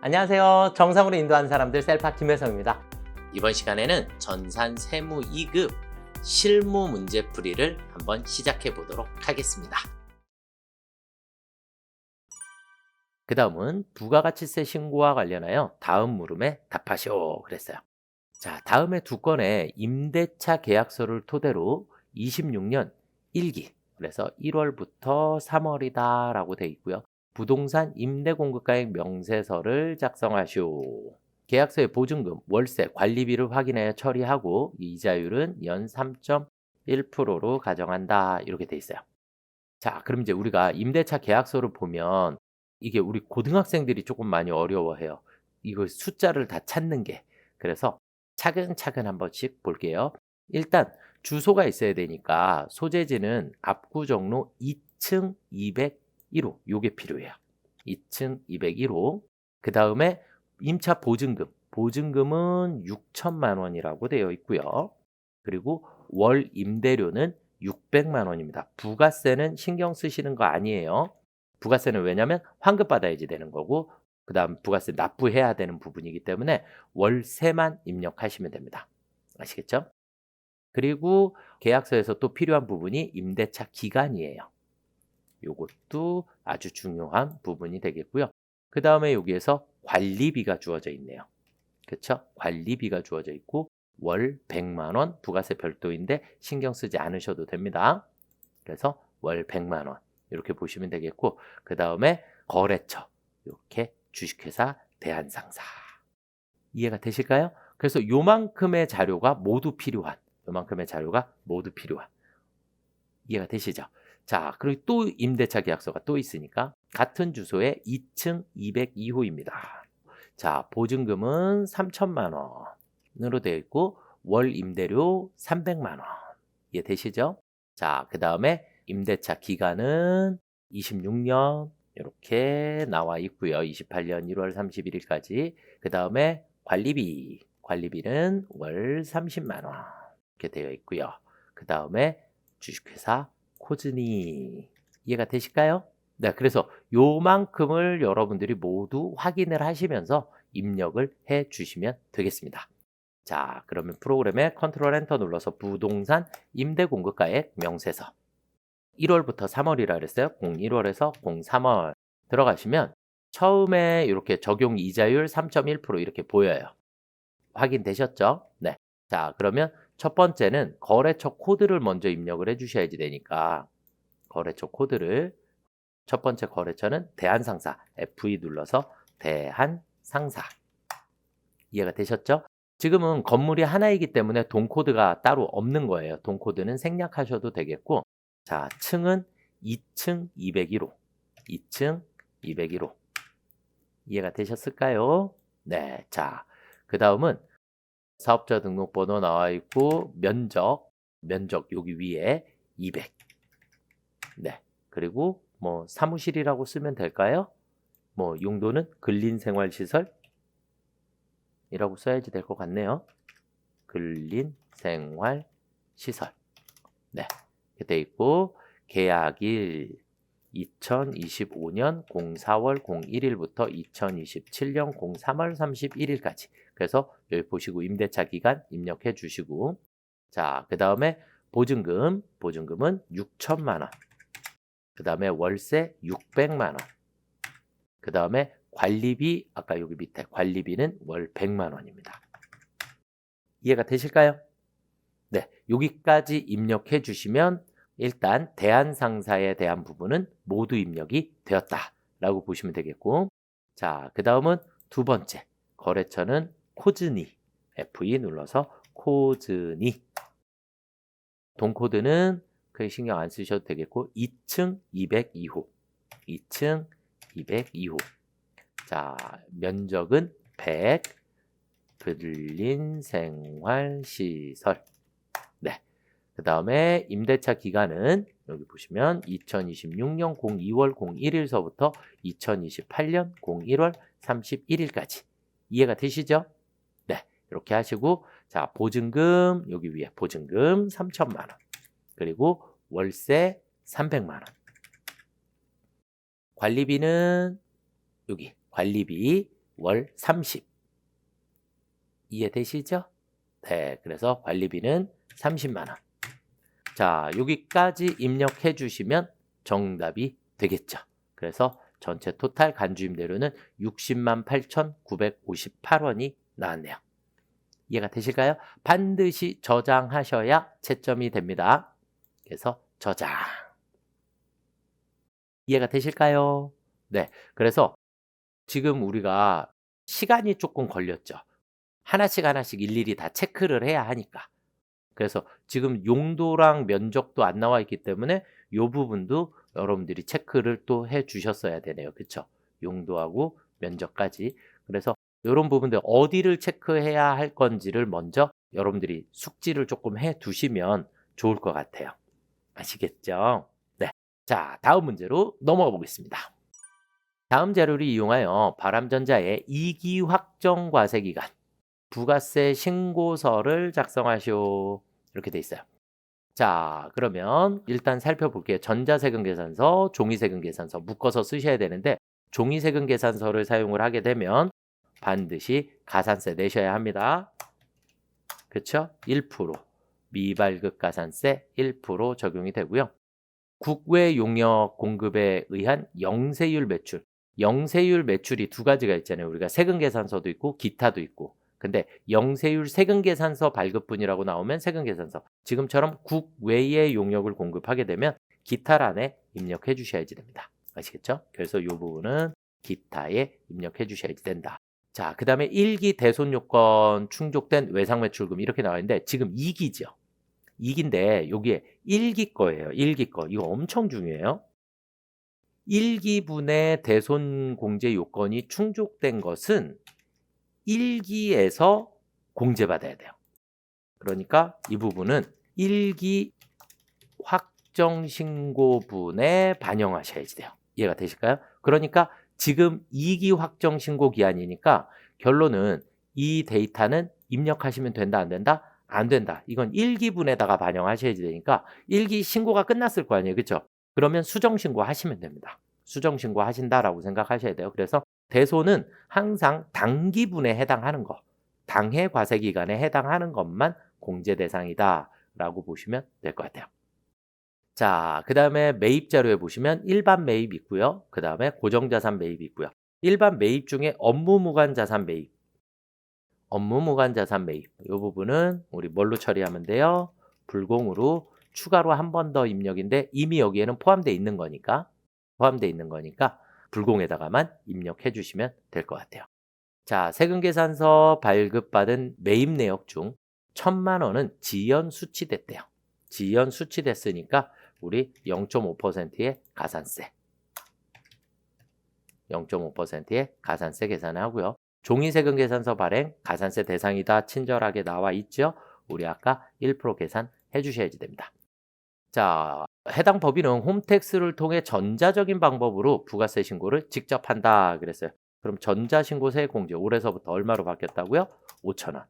안녕하세요. 정상으로 인도하는 사람들 셀파 김혜성입니다. 이번 시간에는 전산 세무 2급 실무 문제풀이를 한번 시작해 보도록 하겠습니다. 그 다음은 부가가치세 신고와 관련하여 다음 물음에 답하시오 그랬어요. 자, 다음에 두 건의 임대차 계약서를 토대로 26년 1기, 그래서 1월부터 3월이다 라고 되어 있고요. 부동산 임대공급가액 명세서를 작성하시오. 계약서의 보증금, 월세, 관리비를 확인하여 처리하고 이자율은 연 3.1%로 가정한다 이렇게 돼 있어요. 자, 그럼 이제 우리가 임대차 계약서를 보면 이게 우리 고등학생들이 조금 많이 어려워해요. 이거 숫자를 다 찾는 게. 그래서 차근차근 한 번씩 볼게요. 일단 주소가 있어야 되니까 소재지는 압구정로 2층 201호 요게 필요해요. 2층 201호. 그 다음에 임차 보증금. 보증금은 6천만 원이라고 되어 있고요. 그리고 월 임대료는 600만 원입니다. 부가세는 신경 쓰시는 거 아니에요. 부가세는 왜냐면 환급 받아야지 되는 거고 그 다음 부가세 납부해야 되는 부분이기 때문에 월세만 입력하시면 됩니다. 아시겠죠? 그리고 계약서에서 또 필요한 부분이 임대차 기간이에요. 요것도 아주 중요한 부분이 되겠고요. 그 다음에 여기에서 관리비가 주어져 있네요. 그렇죠? 관리비가 주어져 있고 월 100만 원 부가세 별도인데 신경 쓰지 않으셔도 됩니다. 그래서 월 100만 원 이렇게 보시면 되겠고 그 다음에 거래처 이렇게 주식회사 대한상사 이해가 되실까요? 그래서 요만큼의 자료가 모두 필요한 이해가 되시죠? 자, 그리고 또 임대차 계약서가 또 있으니까 같은 주소에 2층 202호입니다. 자, 보증금은 3천만 원으로 되어 있고 월 임대료 300만 원. 이해되시죠? 자, 그 다음에 임대차 기간은 26년 이렇게 나와 있고요. 28년 1월 31일까지. 그 다음에 관리비는 월 30만 원 이렇게 되어 있고요. 그 다음에 주식회사 코즈니 이해가 되실까요? 네, 그래서 요만큼을 여러분들이 모두 확인을 하시면서 입력을 해 주시면 되겠습니다. 자, 그러면 프로그램에 컨트롤 엔터 눌러서 부동산 임대공급가액 명세서 1월부터 3월이라 그랬어요. 01월에서 03월 들어가시면 처음에 이렇게 적용 이자율 3.1% 이렇게 보여요. 확인되셨죠? 네. 자, 그러면 첫 번째는 거래처 코드를 먼저 입력을 해 주셔야지 되니까 거래처 코드를 첫 번째 거래처는 대한상사 F2 눌러서 대한상사 이해가 되셨죠? 지금은 건물이 하나이기 때문에 동코드가 따로 없는 거예요. 동코드는 생략하셔도 되겠고 자, 층은 2층 201호 2층 201호 이해가 되셨을까요? 네, 자, 그 다음은 사업자 등록번호 나와 있고 면적 여기 위에 200 네, 그리고 뭐 사무실이라고 쓰면 될까요? 뭐 용도는 근린생활시설 이라고 써야지 될 것 같네요. 근린생활시설 네, 이렇게 돼 있고 계약일 2025년 04월 01일부터 2027년 03월 31일까지 그래서 여기 보시고 임대차 기간 입력해 주시고 자, 그 다음에 보증금은 6천만 원 그 다음에 월세 600만 원 그 다음에 관리비 아까 여기 밑에 관리비는 월 100만 원입니다. 이해가 되실까요? 네, 여기까지 입력해 주시면 일단 대한상사에 대한 부분은 모두 입력이 되었다라고 보시면 되겠고 자, 그 다음은 두 번째 거래처는 코즈니 F2 눌러서 코즈니 동코드는 크게 신경 안 쓰셔도 되겠고 2층 202호 2층 202호 자, 면적은 100 근린생활시설 네. 그 다음에 임대차 기간은 여기 보시면 2026년 02월 01일서부터 2028년 01월 31일까지 이해가 되시죠? 네. 이렇게 하시고 자, 보증금 여기 위에 보증금 3천만 원 그리고 월세 300만 원 관리비는 여기 관리비 월 30. 이해되시죠? 네, 그래서 관리비는 30만 원. 자, 여기까지 입력해 주시면 정답이 되겠죠. 그래서 전체 토탈 간주임대료는 60만 8,958원이 나왔네요. 이해가 되실까요? 반드시 저장하셔야 채점이 됩니다. 그래서 저장. 이해가 되실까요? 네, 그래서 지금 우리가 시간이 조금 걸렸죠. 하나씩 하나씩 일일이 다 체크를 해야 하니까. 그래서 지금 용도랑 면적도 안 나와 있기 때문에 이 부분도 여러분들이 체크를 또 해 주셨어야 되네요. 그쵸? 용도하고 면적까지. 그래서 이런 부분들 어디를 체크해야 할 건지를 먼저 여러분들이 숙지를 조금 해 두시면 좋을 것 같아요. 아시겠죠? 네. 자, 다음 문제로 넘어가 보겠습니다. 다음 자료를 이용하여 바람전자의 2기 확정 과세 기간 부가세 신고서를 작성하시오. 이렇게 돼 있어요. 자, 그러면 일단 살펴볼게요. 전자세금 계산서, 종이세금 계산서 묶어서 쓰셔야 되는데 종이세금 계산서를 사용을 하게 되면 반드시 가산세 내셔야 합니다. 그렇죠? 1% 미발급 가산세 1% 적용이 되고요. 국외 용역 공급에 의한 영세율 매출. 영세율 매출이 두 가지가 있잖아요. 우리가 세금 계산서도 있고 기타도 있고. 근데 영세율 세금 계산서 발급분이라고 나오면 세금 계산서. 지금처럼 국외의 용역을 공급하게 되면 기타란에 입력해 주셔야지 됩니다. 아시겠죠? 그래서 이 부분은 기타에 입력해 주셔야지 된다. 자, 그 다음에 1기 대손 요건 충족된 외상 매출금 이렇게 나와 있는데 지금 2기죠. 2기인데 여기에 1기 거예요. 1기 거. 이거 엄청 중요해요. 1기분의 대손 공제 요건이 충족된 것은 1기에서 공제받아야 돼요. 그러니까 이 부분은 1기 확정신고분에 반영하셔야지 돼요. 이해가 되실까요? 그러니까 지금 2기 확정신고 기한이니까 결론은 이 데이터는 입력하시면 된다, 안 된다? 안 된다. 이건 1기분에다가 반영하셔야지 되니까 1기 신고가 끝났을 거 아니에요. 그렇죠? 그러면 수정신고 하시면 됩니다. 수정신고 하신다라고 생각하셔야 돼요. 그래서 대손은 항상 당기분에 해당하는 거, 당해 과세 기간에 해당하는 것만 공제 대상이다라고 보시면 될 것 같아요. 자, 그 다음에 매입 자료에 보시면 일반 매입 있고요. 그 다음에 고정자산 매입 있고요. 일반 매입 중에 업무 무관 자산 매입. 업무 무관 자산 매입. 이 부분은 우리 뭘로 처리하면 돼요? 불공으로 추가로 한 번 더 입력인데 이미 여기에는 포함되어 있는 거니까 불공에다가만 입력해 주시면 될 것 같아요. 자, 세금계산서 발급받은 매입 내역 중 1,000만 원은 지연 수치됐대요. 지연 수치됐으니까 우리 0.5%의 가산세. 0.5%의 가산세 계산하고요. 종이세금 계산서 발행 가산세 대상이다 친절하게 나와 있죠. 우리 아까 1% 계산해 주셔야지 됩니다. 자, 해당 법인은 홈택스를 통해 전자적인 방법으로 부가세 신고를 직접 한다 그랬어요. 그럼 전자신고세 공제 올해서부터 얼마로 바뀌었다고요? 5,000원.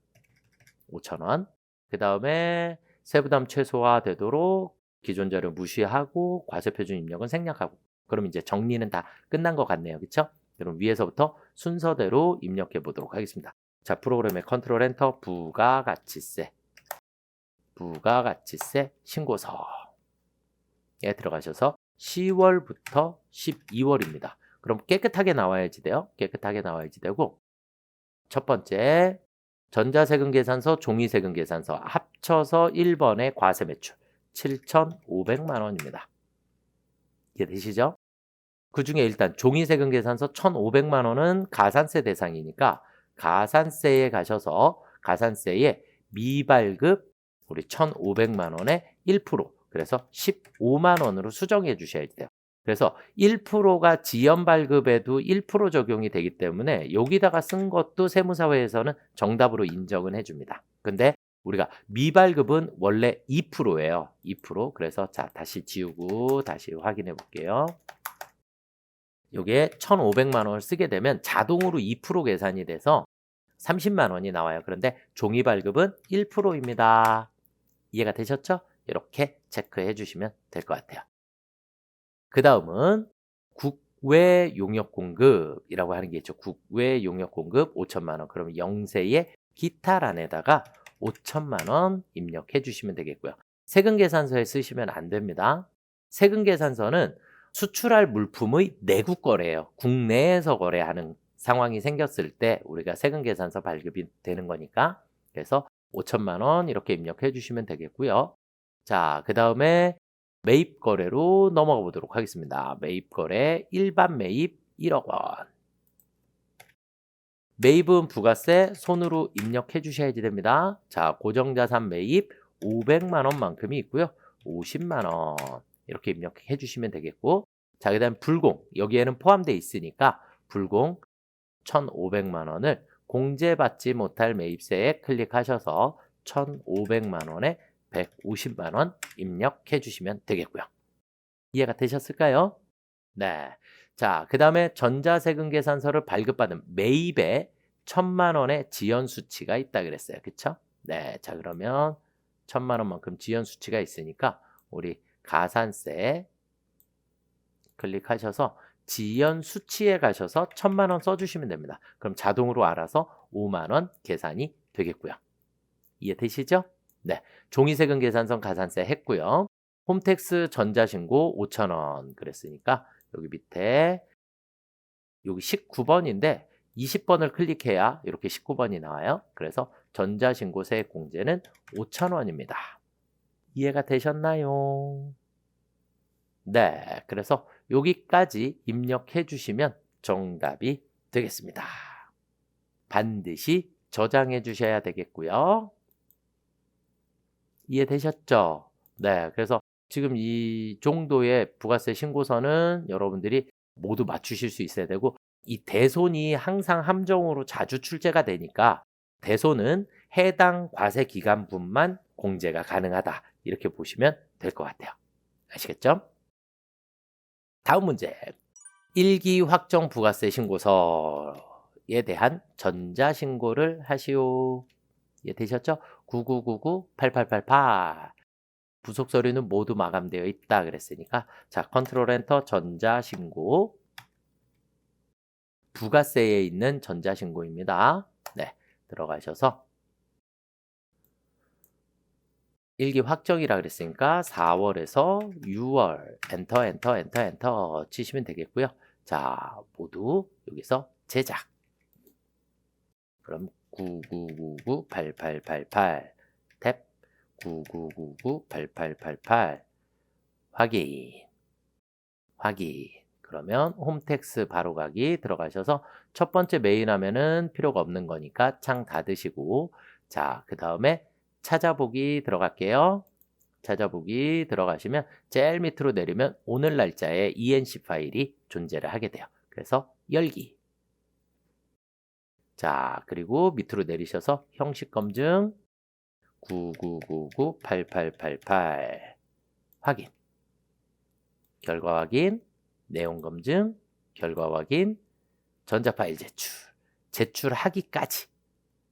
5,000원. 그 다음에 세부담 최소화되도록 기존 자료 무시하고 과세표준 입력은 생략하고. 그럼 이제 정리는 다 끝난 것 같네요. 그렇죠? 그럼 위에서부터 순서대로 입력해 보도록 하겠습니다. 자, 프로그램의 컨트롤 엔터 부가가치세. 부가가치세 신고서에 들어가셔서 10월부터 12월입니다. 그럼 깨끗하게 나와야지 돼요. 깨끗하게 나와야지 되고 첫 번째 전자세금 계산서, 종이세금 계산서 합쳐서 1번의 과세 매출 7,500만 원입니다. 이해되시죠? 그 중에 일단 종이세금 계산서 1,500만 원은 가산세 대상이니까 가산세에 가셔서 가산세에 미발급 우리 1,500만 원의 1% 그래서 15만 원으로 수정해 주셔야 돼요. 그래서 1%가 지연 발급에도 1% 적용이 되기 때문에 여기다가 쓴 것도 세무사회에서는 정답으로 인정은 해줍니다. 근데 우리가 미발급은 원래 2%예요. 2%. 그래서 자, 다시 지우고 다시 확인해 볼게요. 요게 1,500만 원을 쓰게 되면 자동으로 2% 계산이 돼서 30만 원이 나와요. 그런데 종이 발급은 1%입니다. 이해가 되셨죠? 이렇게 체크해 주시면 될 것 같아요. 그 다음은 국외 용역 공급이라고 하는 게 있죠. 국외 용역 공급 5천만 원. 그러면 영세의 기타란에다가 5천만 원 입력해 주시면 되겠고요. 세금 계산서에 쓰시면 안 됩니다. 세금 계산서는 수출할 물품의 내국 거래예요. 국내에서 거래하는 상황이 생겼을 때 우리가 세금 계산서 발급이 되는 거니까. 그래서 5천만 원 이렇게 입력해 주시면 되겠고요. 자, 그다음에 매입 거래로 넘어가 보도록 하겠습니다. 매입 거래 일반 매입 1억 원. 매입은 부가세 손으로 입력해 주셔야지 됩니다. 자, 고정자산 매입 500만 원만큼이 있고요. 50만 원 이렇게 입력해 주시면 되겠고, 자, 그다음 불공 여기에는 포함되어 있으니까 불공 1,500만 원을 공제받지 못할 매입세에 클릭하셔서 1,500만 원에 150만 원 입력해 주시면 되겠고요. 이해가 되셨을까요? 네. 자, 그 다음에 전자세금 계산서를 발급받은 매입에 1,000만 원의 지연 수치가 있다 그랬어요. 그쵸? 네. 자, 그러면 1,000만 원만큼 지연 수치가 있으니까 우리 가산세 클릭하셔서 지연 수치에 가셔서 1,000만 원 써주시면 됩니다. 그럼 자동으로 알아서 5만 원 계산이 되겠고요. 이해되시죠? 네. 종이세금 계산서 가산세 했고요. 홈택스 전자신고 5,000원 그랬으니까 여기 밑에 여기 19번인데 20번을 클릭해야 이렇게 19번이 나와요. 그래서 전자신고 세액공제는 5,000원입니다. 이해가 되셨나요? 네. 그래서 여기까지 입력해 주시면 정답이 되겠습니다. 반드시 저장해 주셔야 되겠고요. 이해되셨죠? 네. 그래서 지금 이 정도의 부가세 신고서는 여러분들이 모두 맞추실 수 있어야 되고, 이 대손이 항상 함정으로 자주 출제가 되니까 대손은 해당 과세 기간분만 공제가 가능하다. 이렇게 보시면 될 것 같아요. 아시겠죠? 다음 문제. 1기 확정 부가세 신고서에 대한 전자신고를 하시오. 이해되셨죠? 9999-8888 부속 서류는 모두 마감되어 있다 그랬으니까, 자, 컨트롤 엔터 전자신고, 부가세에 있는 전자신고입니다. 네, 들어가셔서 1기 확정이라 그랬으니까 4월에서 6월 엔터 엔터 엔터 엔터 치시면 되겠고요. 자, 모두 여기서 제작. 그럼 9999-8888 탭 9999-8888 확인. 그러면 홈택스 바로 가기 들어가셔서 첫 번째 메인 화면은 필요가 없는 거니까 창 닫으시고, 자, 그 다음에 찾아보기 들어갈게요. 찾아보기 들어가시면 제일 밑으로 내리면 오늘 날짜에 ENC 파일이 존재를 하게 돼요. 그래서 열기. 자, 그리고 밑으로 내리셔서 형식 검증 9999-8888 확인. 결과 확인, 내용 검증, 결과 확인, 전자 파일 제출하기까지.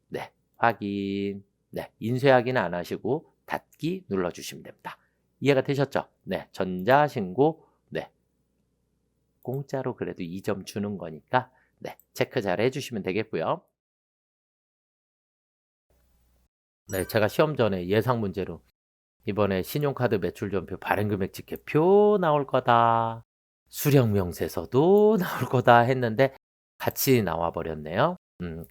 네, 확인. 네, 인쇄 확인 안 하시고 닫기 눌러주시면 됩니다. 이해가 되셨죠? 네, 전자신고, 네, 공짜로 그래도 2점 주는 거니까, 네, 체크 잘 해주시면 되겠고요. 네, 제가 시험 전에 예상 문제로 이번에 신용카드 매출전표 발행금액 집계표 나올 거다, 수령명세서도 나올 거다 했는데 같이 나와 버렸네요.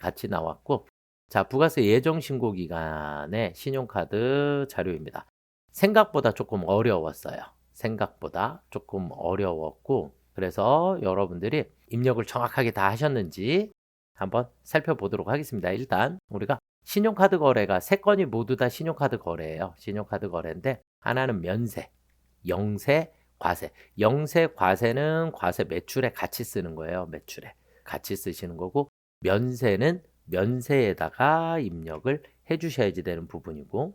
같이 나왔고, 자, 부가세 예정신고 기간의 신용카드 자료입니다. 생각보다 조금 어려웠어요. 생각보다 조금 어려웠고, 그래서 여러분들이 입력을 정확하게 다 하셨는지 한번 살펴보도록 하겠습니다. 일단 우리가 신용카드 거래가 3건이 모두 다 신용카드 거래예요. 신용카드 거래인데 하나는 면세, 영세, 과세. 영세, 과세는 과세 매출에 같이 쓰는 거예요. 매출에 같이 쓰시는 거고, 면세는 면세에다가 입력을 해주셔야지 되는 부분이고,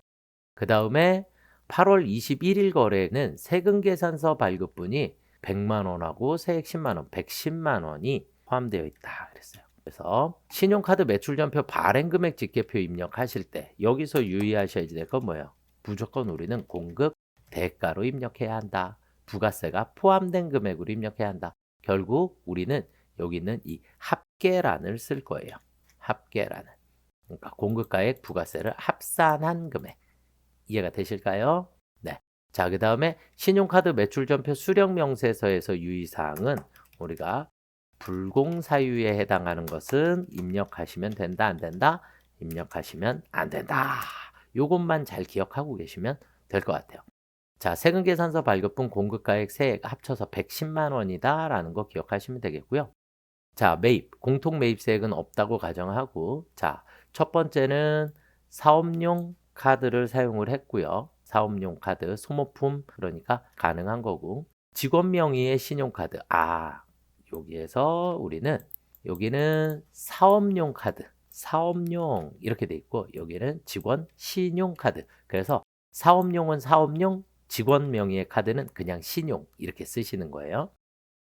그 다음에 8월 21일 거래는 세금계산서 발급분이 100만 원하고 세액 10만 원, 110만 원이 포함되어 있다 그랬어요. 그래서 신용카드 매출전표 발행금액 집계표 입력하실 때 여기서 유의하셔야지 될 건 뭐예요? 무조건 우리는 공급 대가로 입력해야 한다. 부가세가 포함된 금액으로 입력해야 한다. 결국 우리는 여기 있는 이 합계란을 쓸 거예요. 합계란을. 그러니까 공급가액 부가세를 합산한 금액. 이해가 되실까요? 네. 자, 그 다음에 신용카드 매출전표 수령명세서에서 유의사항은 우리가 불공사유에 해당하는 것은 입력하시면 된다, 안 된다? 입력하시면 안 된다. 요것만 잘 기억하고 계시면 될 것 같아요. 자, 세금계산서 발급분 공급가액 세액 합쳐서 110만 원이다 라는 거 기억하시면 되겠고요. 자, 매입, 공통 매입세액은 없다고 가정하고, 자, 첫 번째는 사업용 카드를 사용을 했고요. 사업용 카드, 소모품, 그러니까 가능한 거고, 직원 명의의 신용카드. 여기에서 우리는, 여기는 사업용 카드, 사업용 이렇게 돼 있고, 여기는 직원 신용카드. 그래서 사업용은 사업용, 직원 명의의 카드는 그냥 신용 이렇게 쓰시는 거예요.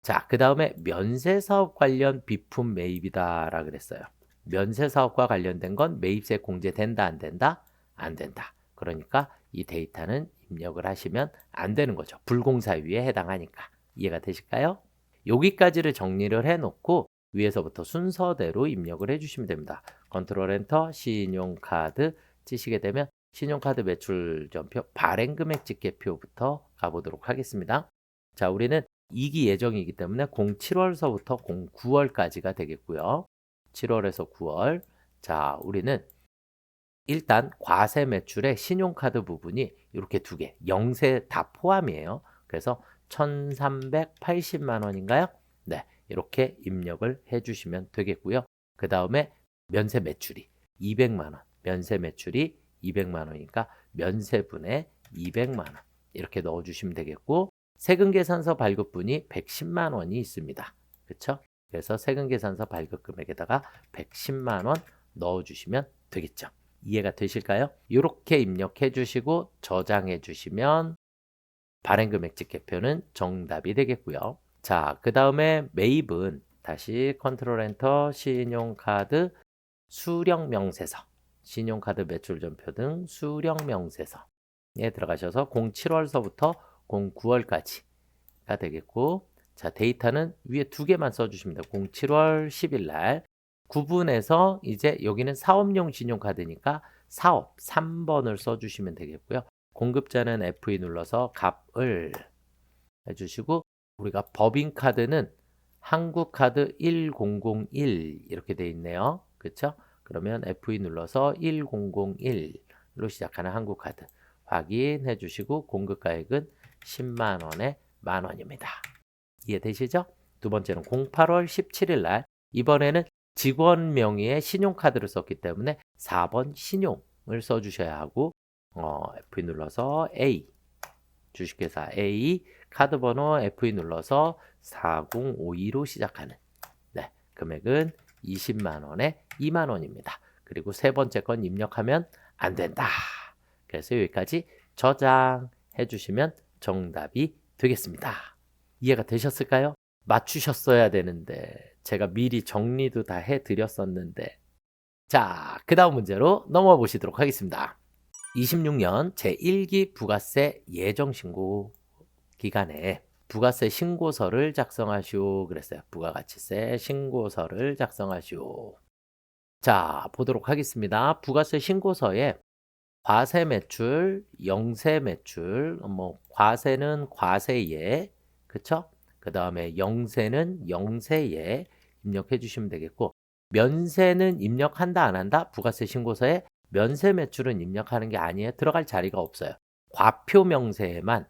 자, 그 다음에 면세사업 관련 비품 매입이다 그랬어요. 면세사업과 관련된 건 매입세 공제된다, 안 된다? 안 된다. 그러니까 이 데이터는 입력을 하시면 안 되는 거죠. 불공사유에 해당하니까. 이해가 되실까요? 여기까지를 정리를 해놓고 위에서부터 순서대로 입력을 해주시면 됩니다. 컨트롤 엔터, 신용카드 치시게 되면 신용카드 매출전표 발행금액 집계표부터 가보도록 하겠습니다. 자, 우리는 2기 예정이기 때문에 07월서부터 09월까지가 되겠고요. 7월에서 9월. 자, 우리는 일단 과세 매출의 신용카드 부분이 이렇게 두 개, 영세 다 포함이에요. 그래서 1,380만 원인가요? 네, 이렇게 입력을 해주시면 되겠고요. 그 다음에 면세 매출이 200만 원, 면세 매출이 200만 원이니까 면세분의 200만 원 이렇게 넣어주시면 되겠고, 세금계산서 발급분이 110만 원이 있습니다. 그렇죠? 그래서 세금계산서 발급 금액에다가 110만 원 넣어주시면 되겠죠. 이해가 되실까요? 이렇게 입력해 주시고 저장해 주시면 발행금액 집계표는 정답이 되겠고요. 자, 그 다음에 매입은 다시 컨트롤 엔터, 신용카드 수령명세서, 신용카드 매출전표 등 수령명세서에 들어가셔서 07월서부터 09월까지가 되겠고, 자, 데이터는 위에 두 개만 써주십니다. 07월 10일 날 구분해서 이제 여기는 사업용 신용카드니까 사업 3번을 써주시면 되겠고요. 공급자는 F2 눌러서 값을 해주시고, 우리가 법인카드는 한국카드 1001 이렇게 돼 있네요. 그렇죠? 그러면 F2 눌러서 1001로 시작하는 한국카드 확인해 주시고, 공급가액은 10만 원에 만 원입니다. 이해되시죠? 두 번째는 08월 17일 날, 이번에는 직원 명의의 신용카드를 썼기 때문에 4번 신용을 써주셔야 하고, F2 눌러서 A, 주식회사 A, 카드번호 F2 눌러서 4052로 시작하는, 네, 금액은 20만 원에 2만 원입니다. 그리고 세 번째 건 입력하면 안 된다. 그래서 여기까지 저장해 주시면 정답이 되겠습니다. 이해가 되셨을까요? 맞추셨어야 되는데 제가 미리 정리도 다 해드렸었는데. 자, 그 다음 문제로 넘어가 보시도록 하겠습니다. 26년 제1기 부가세 예정신고 기간에 부가세 신고서를 작성하시오 그랬어요. 부가가치세 신고서를 작성하시오. 자, 보도록 하겠습니다. 부가세 신고서에 과세 매출, 영세 매출, 과세는 과세예, 그쵸? 그 다음에 영세는 영세예 입력해 주시면 되겠고, 면세는 입력한다 안 한다? 부가세 신고서에 면세 매출은 입력하는 게 아니에요. 들어갈 자리가 없어요. 과표 명세에만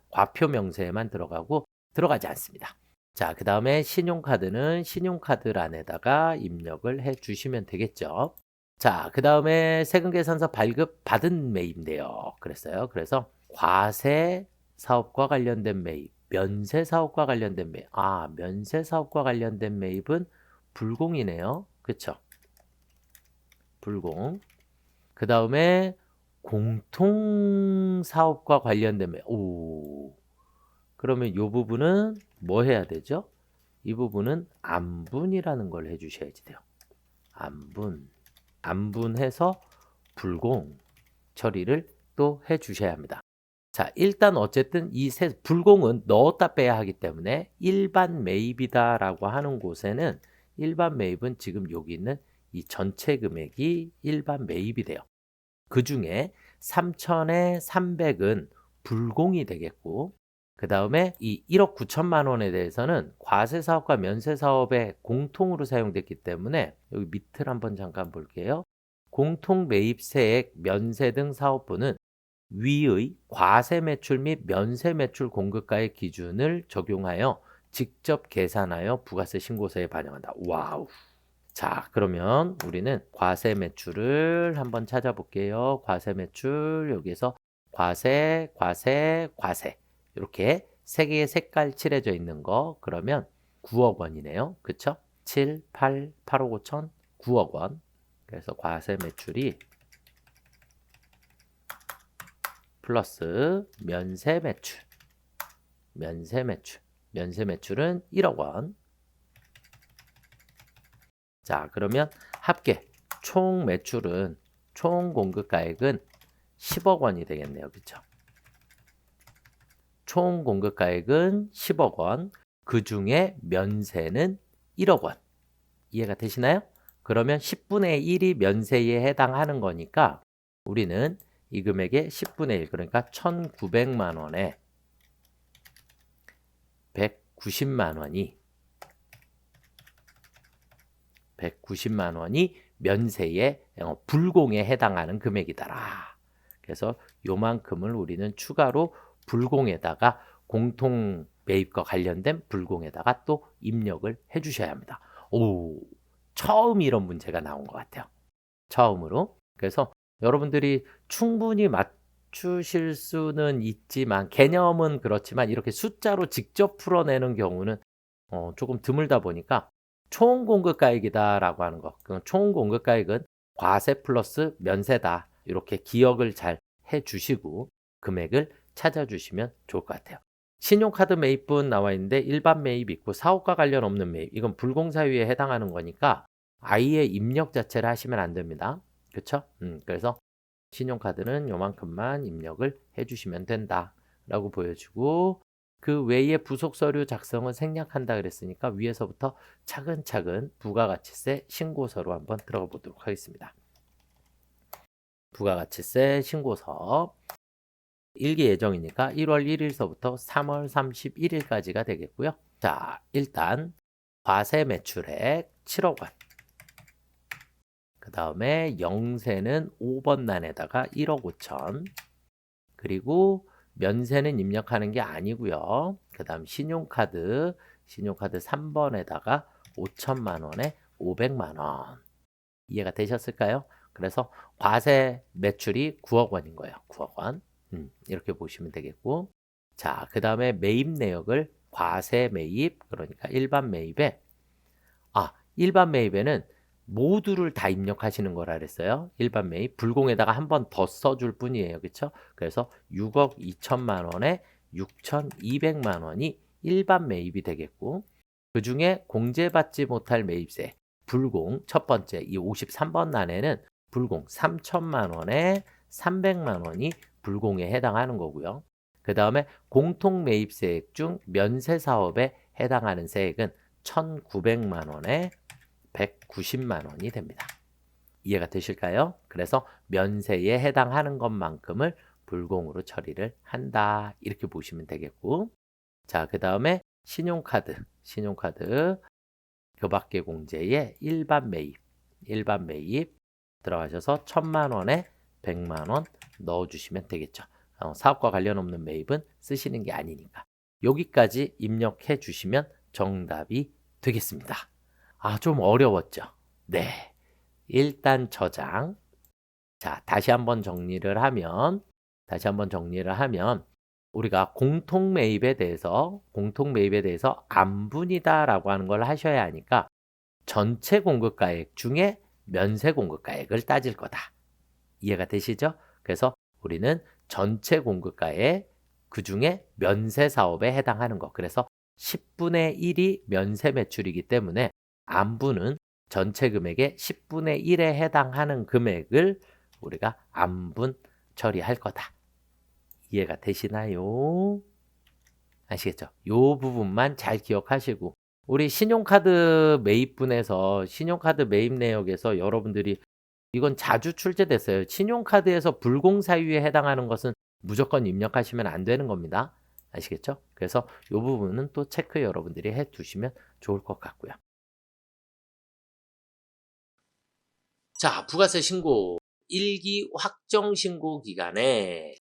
들어가고 들어가지 않습니다. 자, 그 다음에 신용카드는 신용카드란에다가 입력을 해 주시면 되겠죠. 자, 그 다음에 세금계산서 발급 받은 매입인데요. 그랬어요. 그래서 과세 사업과 관련된 매입, 면세 사업과 관련된 매입. 면세 사업과 관련된 매입은 불공이네요. 그쵸? 불공. 그 다음에 공통 사업과 관련된 매입. 그러면 이 부분은 뭐 해야 되죠? 이 부분은 안분이라는 걸 해주셔야지 돼요. 안분해서 불공 처리를 또 해주셔야 합니다. 자, 일단 어쨌든 이 불공은 넣었다 빼야 하기 때문에 일반 매입이다라고 하는 곳에는 일반 매입은 지금 여기 있는 이 전체 금액이 일반 매입이 돼요. 그 중에 3천에 300은 불공이 되겠고, 그 다음에 이 1억 9천만 원에 대해서는 과세사업과 면세사업에 공통으로 사용됐기 때문에 여기 밑을 한번 잠깐 볼게요. 공통매입세액, 면세 등 사업부는 위의 과세 매출 및 면세 매출 공급가의 기준을 적용하여 직접 계산하여 부가세 신고서에 반영한다. 와우. 자, 그러면 우리는 과세 매출을 한번 찾아볼게요. 과세 매출, 여기에서 과세, 과세, 과세. 이렇게 세 개의 색깔 칠해져 있는 거. 그러면 9억 원이네요. 그쵸? 7, 8, 8억 5천, 9억 원. 그래서 과세 매출이 플러스 면세 매출. 면세 매출. 면세 매출은 1억 원. 자, 그러면 합계 총 매출은 총 공급가액은 10억 원이 되겠네요. 그렇죠? 총 공급가액은 10억 원. 그 중에 면세는 1억 원. 이해가 되시나요? 그러면 10분의 1이 면세에 해당하는 거니까 우리는 이 금액의 10분의 1, 그러니까 1,900만 원에 190만 원이 면세에 불공에 해당하는 금액이다라. 그래서 요만큼을 우리는 추가로 불공에다가 공통 매입과 관련된 불공에다가 또 입력을 해 주셔야 합니다. 오, 처음 이런 문제가 나온 것 같아요. 처음으로. 그래서 여러분들이 충분히 맞추실 수는 있지만 개념은 그렇지만 이렇게 숫자로 직접 풀어내는 경우는 조금 드물다 보니까 총 공급가액이다라고 하는 거. 총 공급가액은 과세 플러스 면세다. 이렇게 기억을 잘 해주시고 금액을 찾아주시면 좋을 것 같아요. 신용카드 매입분 나와 있는데 일반 매입 있고 사업과 관련 없는 매입. 이건 불공사유에 해당하는 거니까 아예 입력 자체를 하시면 안 됩니다. 그렇죠? 그래서 신용카드는 요만큼만 입력을 해주시면 된다라고 보여주고 그 외에 부속서류 작성은 생략한다 그랬으니까 위에서부터 차근차근 부가가치세 신고서로 한번 들어가 보도록 하겠습니다. 부가가치세 신고서 일기 예정이니까 1월 1일서부터 3월 31일까지가 되겠고요. 자, 일단 과세 매출액 7억 원. 그 다음에 영세는 5번 난에다가 1억 5천. 그리고 면세는 입력하는 게 아니고요. 그 다음 신용카드 3번에다가 5천만 원에 500만 원. 이해가 되셨을까요? 그래서 과세 매출이 9억 원인 거예요. 9억 원. 이렇게 보시면 되겠고. 자, 그 다음에 매입 내역을 과세 매입, 그러니까 일반 매입에, 일반 매입에는 모두를 다 입력하시는 거라 그랬어요. 일반 매입 불공에다가 한 번 더 써줄 뿐이에요. 그렇죠? 그래서 6억 2천만 원에 6,200만 원이 일반 매입이 되겠고 그 중에 공제받지 못할 매입세 불공 첫 번째 이 53번 난에는 불공 3천만 원에 300만 원이 불공에 해당하는 거고요. 그 다음에 공통 매입세액 중 면세사업에 해당하는 세액은 1,900만 원에 190만 원이 됩니다. 이해가 되실까요? 그래서 면세에 해당하는 것만큼을 불공으로 처리를 한다. 이렇게 보시면 되겠고. 자, 그 다음에 신용카드 그 밖에 공제에 일반 매입 들어가셔서 1,000만 원에 100만 원 넣어주시면 되겠죠. 사업과 관련 없는 매입은 쓰시는 게 아니니까. 여기까지 입력해 주시면 정답이 되겠습니다. 좀 어려웠죠? 네. 일단 저장. 자, 다시 한번 정리를 하면 우리가 공통 매입에 대해서 안분이다라고 하는 걸 하셔야 하니까 전체 공급가액 중에 면세 공급가액을 따질 거다. 이해가 되시죠? 그래서 우리는 전체 공급가액 그 중에 면세 사업에 해당하는 거. 그래서 10분의 1이 면세 매출이기 때문에 안분은 전체 금액의 10분의 1에 해당하는 금액을 우리가 안분 처리할 거다. 이해가 되시나요? 아시겠죠? 요 부분만 잘 기억하시고 우리 신용카드 매입분에서 신용카드 매입 내역에서 여러분들이 이건 자주 출제됐어요. 신용카드에서 불공사유에 해당하는 것은 무조건 입력하시면 안 되는 겁니다. 아시겠죠? 그래서 요 부분은 또 체크 여러분들이 해 두시면 좋을 것 같고요. 자, 부가세 신고 1기 확정 신고 기간에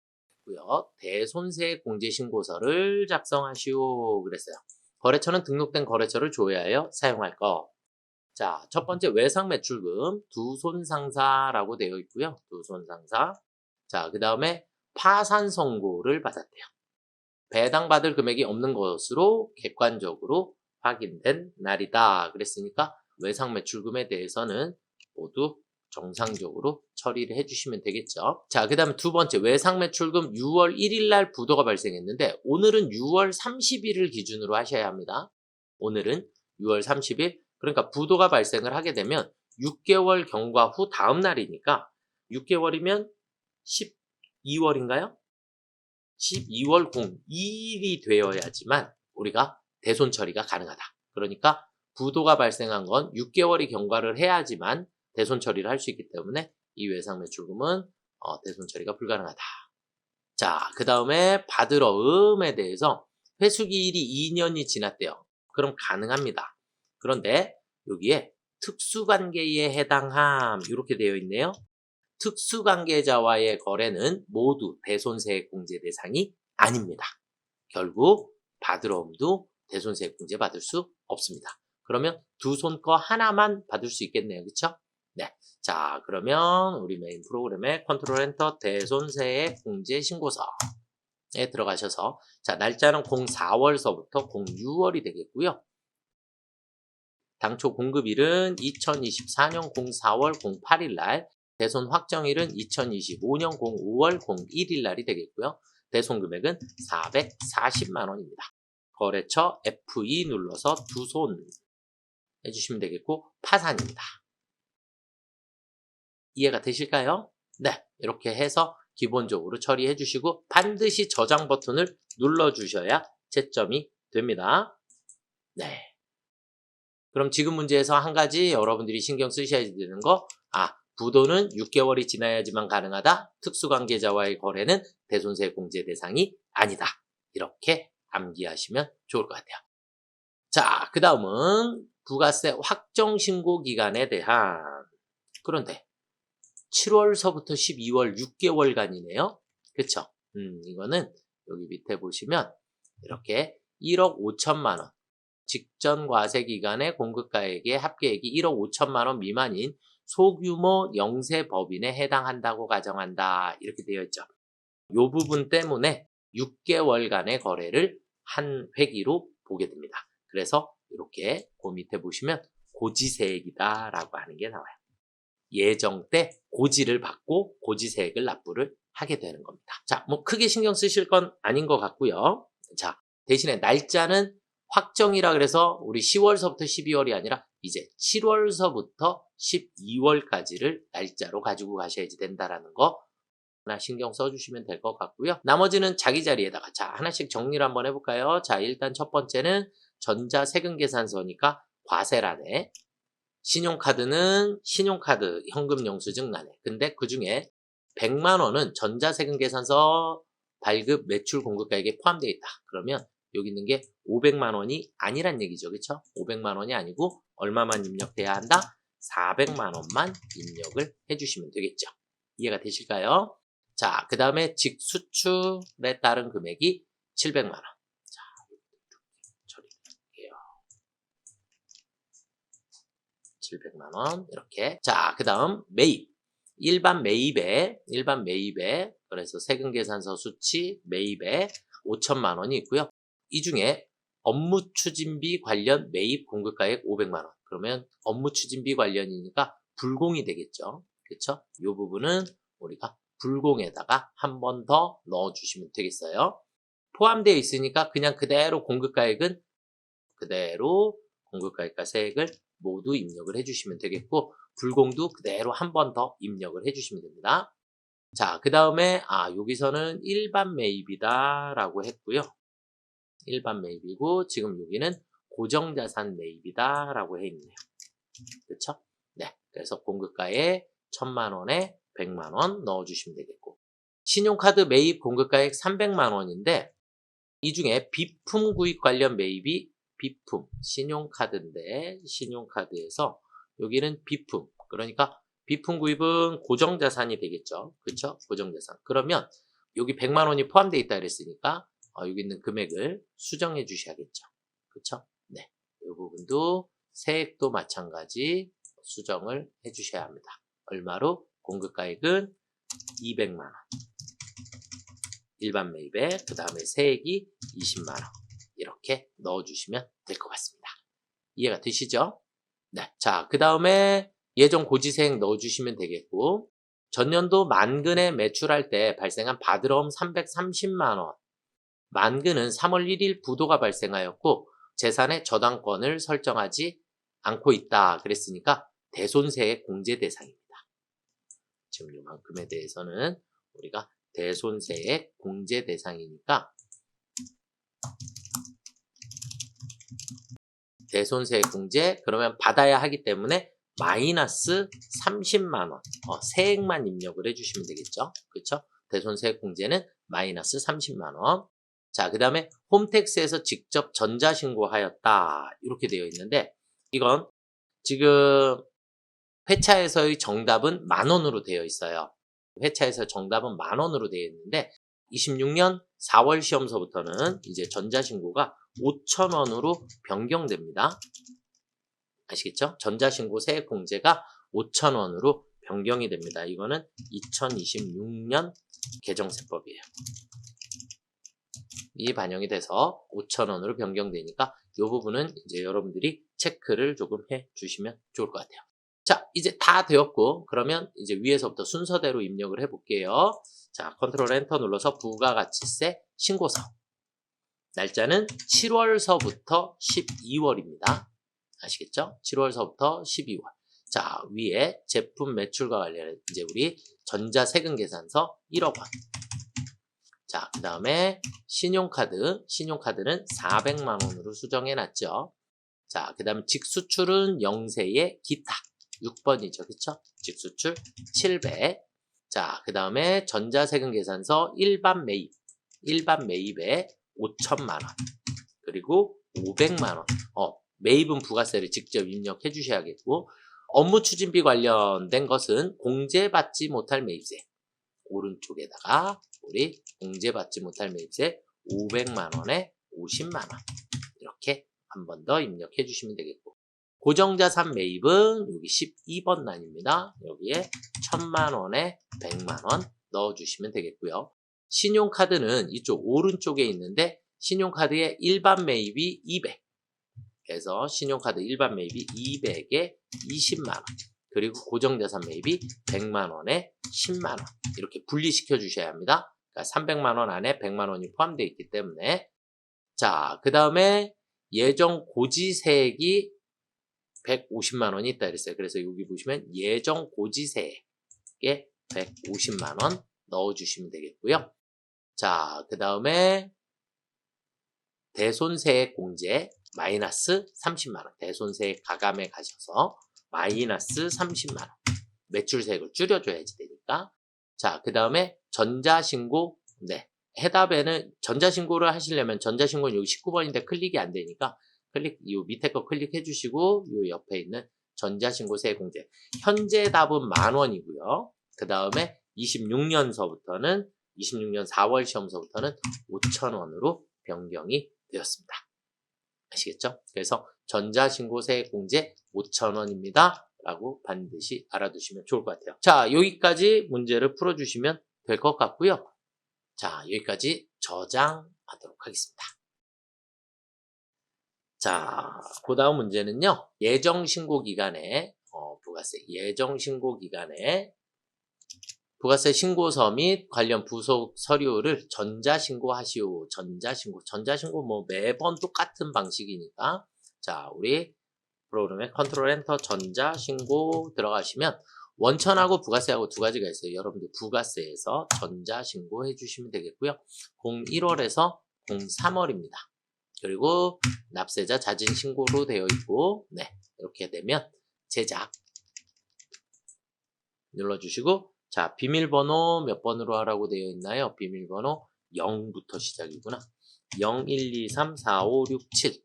대손세 공제 신고서를 작성하시오 그랬어요. 거래처는 등록된 거래처를 조회하여 사용할 것. 자, 첫 번째 외상 매출금 두손상사라고 되어 있고요. 두손상사. 자, 그 다음에 파산 선고를 받았대요. 배당받을 금액이 없는 것으로 객관적으로 확인된 날이다. 그랬으니까 외상 매출금에 대해서는 모두 정상적으로 처리를 해주시면 되겠죠. 자, 그 다음에 두 번째 외상 매출금 6월 1일 날 부도가 발생했는데 오늘은 6월 30일을 기준으로 하셔야 합니다. 오늘은 6월 30일 그러니까 부도가 발생을 하게 되면 6개월 경과 후 다음 날이니까 6개월이면 12월인가요? 12월 02일이 되어야지만 우리가 대손 처리가 가능하다. 그러니까 부도가 발생한 건 6개월이 경과를 해야지만 대손 처리를 할 수 있기 때문에 이 외상 매출금은 대손 처리가 불가능하다. 자, 그 다음에 받으러음에 대해서 회수기일이 2년이 지났대요. 그럼 가능합니다. 그런데 여기에 특수관계에 해당함 이렇게 되어 있네요. 특수관계자와의 거래는 모두 대손세액 공제 대상이 아닙니다. 결국 받으러움도 대손세액 공제 받을 수 없습니다. 그러면 두 손 거 하나만 받을 수 있겠네요. 그쵸? 네. 자, 그러면 우리 메인 프로그램에 컨트롤 엔터 대손세액 공제 신고서에 들어가셔서 자, 날짜는 04월서부터 06월이 되겠고요. 당초 공급일은 2024년 04월 08일 날 대손 확정일은 2025년 05월 01일 날이 되겠고요. 대손 금액은 440만 원입니다. 거래처 F2 눌러서 두 손 해주시면 되겠고 파산입니다. 이해가 되실까요? 네, 이렇게 해서 기본적으로 처리해 주시고 반드시 저장 버튼을 눌러주셔야 채점이 됩니다. 네. 그럼 지금 문제에서 한 가지 여러분들이 신경 쓰셔야 되는 거 부도는 6개월이 지나야지만 가능하다. 특수관계자와의 거래는 대손세 공제 대상이 아니다. 이렇게 암기하시면 좋을 것 같아요. 자, 그 다음은 부가세 확정 신고 기간에 대한 그런데 7월서부터 12월 6개월간이네요. 그쵸? 이거는 여기 밑에 보시면 이렇게 1억 5천만 원 직전 과세 기간의 공급가액의 합계액이 1억 5천만 원 미만인 소규모 영세 법인에 해당한다고 가정한다. 이렇게 되어 있죠. 이 부분 때문에 6개월간의 거래를 한 회기로 보게 됩니다. 그래서 이렇게 그 밑에 보시면 고지세액이다 라고 하는 게 나와요. 예정 때 고지를 받고 고지세액을 납부를 하게 되는 겁니다. 자, 뭐 크게 신경 쓰실 건 아닌 것 같고요. 자, 대신에 날짜는 확정이라 그래서 우리 10월서부터 12월이 아니라 이제 7월서부터 12월까지를 날짜로 가지고 가셔야지 된다라는 거 하나 신경 써주시면 될 것 같고요. 나머지는 자기 자리에다가 자 하나씩 정리를 한번 해볼까요? 자, 일단 첫 번째는 전자세금계산서니까 과세란에 신용카드는 신용카드 현금 영수증란에 근데 그 중에 100만 원은 전자세금계산서 발급 매출 공급가액에 포함되어 있다. 그러면 여기 있는 게 500만 원이 아니란 얘기죠. 그렇죠? 500만 원이 아니고 얼마만 입력돼야 한다? 400만 원만 입력을 해주시면 되겠죠. 이해가 되실까요? 자, 그 다음에 직수출에 따른 금액이 700만 원. 자, 처리할게요. 700만 원 이렇게. 자, 그 다음 매입. 일반 매입에 그래서 세금계산서 수치 매입에 5천만 원이 있고요. 이 중에 업무 추진비 관련 매입 공급가액 500만 원. 그러면 업무 추진비 관련이니까 불공이 되겠죠. 그렇죠? 이 부분은 우리가 불공에다가 한 번 더 넣어주시면 되겠어요. 포함되어 있으니까 그냥 그대로 공급가액은 그대로 공급가액과 세액을 모두 입력을 해주시면 되겠고 불공도 그대로 한 번 더 입력을 해주시면 됩니다. 자, 그 다음에 여기서는 일반 매입이다라고 했고요. 일반 매입이고 지금 여기는 고정자산 매입이다라고 해 있네요. 그렇죠? 네, 그래서 공급가액 1,000만 원에 100만 원 넣어주시면 되겠고, 신용카드 매입 공급가액 300만 원인데 이 중에 비품 구입 관련 매입이 비품, 신용카드인데 신용카드에서 여기는 비품, 그러니까 비품 구입은 고정자산이 되겠죠. 그렇죠? 고정자산. 그러면 여기 100만 원이 포함되어 있다 그랬으니까 여기 있는 금액을 수정해 주셔야겠죠. 그렇죠? 네, 이 부분도 세액도 마찬가지 수정을 해 주셔야 합니다. 얼마로? 공급가액은 200만 원. 일반 매입에 그 다음에 세액이 20만 원. 이렇게 넣어주시면 될 것 같습니다. 이해가 되시죠? 네. 자, 그 다음에 예정 고지세액 넣어주시면 되겠고, 전년도 만근에 매출할 때 발생한 바드러움 330만 원. 만근은 3월 1일 부도가 발생하였고 재산의 저당권을 설정하지 않고 있다 그랬으니까 대손세액 공제 대상입니다. 지금 이만큼에 대해서는 우리가 대손세액 공제 대상이니까 대손세액 공제 그러면 받아야 하기 때문에 마이너스 30만 원 세액만 입력을 해주시면 되겠죠. 그렇죠? 대손세액 공제는 마이너스 30만 원. 자, 그 다음에 홈택스에서 직접 전자신고하였다 이렇게 되어 있는데 이건 지금 회차에서의 정답은 만원으로 되어 있어요. 회차에서 정답은 만원으로 되어 있는데 26년 4월 시험서부터는 이제 전자신고가 5,000원으로 변경됩니다. 아시겠죠? 전자신고 세액공제가 5,000원으로 변경이 됩니다. 이거는 2026년 개정세법이에요. 이 반영이 돼서 5,000원으로 변경되니까 이 부분은 이제 여러분들이 체크를 조금 해 주시면 좋을 것 같아요. 자, 이제 다 되었고 그러면 이제 위에서부터 순서대로 입력을 해 볼게요. 자, 컨트롤 엔터 눌러서 부가가치세 신고서. 날짜는 7월서부터 12월입니다. 아시겠죠? 7월서부터 12월. 자, 위에 제품 매출과 관련해 이제 우리 전자세금 계산서 1억 원. 자, 그 다음에 신용카드는 400만 원으로 수정해 놨죠. 자, 그 다음에 직수출은 영세의 기타 6번이죠. 그쵸? 직수출 700. 자, 그 다음에 전자세금 계산서 일반 매입에 5,000만 원. 그리고 500만 원. 매입은 부가세를 직접 입력해 주셔야겠고, 업무 추진비 관련된 것은 공제받지 못할 매입세. 오른쪽에다가 우리 공제받지 못할 매입세 500만 원에 50만 원. 이렇게 한 번 더 입력해 주시면 되겠고, 고정자산 매입은 여기 12번 란입니다. 여기에 1,000만 원에 100만 원 넣어주시면 되겠고요. 신용카드는 이쪽 오른쪽에 있는데 신용카드의 일반 매입이 200. 그래서 신용카드 일반 매입이 200에 20만 원. 그리고 고정자산 매입이 100만 원에 10만 원. 이렇게 분리시켜 주셔야 합니다. 그러니까 300만 원 안에 100만 원이 포함되어 있기 때문에. 자, 그 다음에 예정 고지세액이 150만 원이 있다 그랬어요. 그래서 여기 보시면 예정 고지세액에 150만 원 넣어주시면 되겠고요. 자, 그 다음에 대손세액 공제 마이너스 30만 원. 대손세액 가감에 가셔서 마이너스 30만 원. 매출세액을 줄여줘야지 되니까. 자, 그 다음에 전자신고. 네. 해답에는 전자신고를 하시려면 전자신고는 여기 19번인데 클릭이 안 되니까 요 밑에 거 클릭해 주시고 요 옆에 있는 전자신고 세액공제. 현재 답은 만원이고요. 그 다음에 26년 4월 시험서부터는 5,000원으로 변경이 되었습니다. 아시겠죠? 그래서 전자신고 세액공제 5,000원입니다. 라고 반드시 알아두시면 좋을 것 같아요. 자, 여기까지 문제를 풀어주시면 될 것 같고요. 자, 여기까지 저장하도록 하겠습니다. 자, 그 다음 문제는요. 예정신고기간에 부가세 신고서 및 관련 부속 서류를 전자신고하시오. 전자신고 뭐 매번 똑같은 방식이니까. 자, 우리 프로그램에 컨트롤 엔터 전자신고 들어가시면 원천하고 부가세하고 두 가지가 있어요. 여러분들 부가세에서 전자신고 해주시면 되겠고요. 01월에서 03월입니다. 그리고 납세자 자진신고로 되어 있고, 네, 이렇게 되면 제작 눌러주시고, 자, 비밀번호 몇 번으로 하라고 되어 있나요? 비밀번호 0부터 시작이구나. 01234567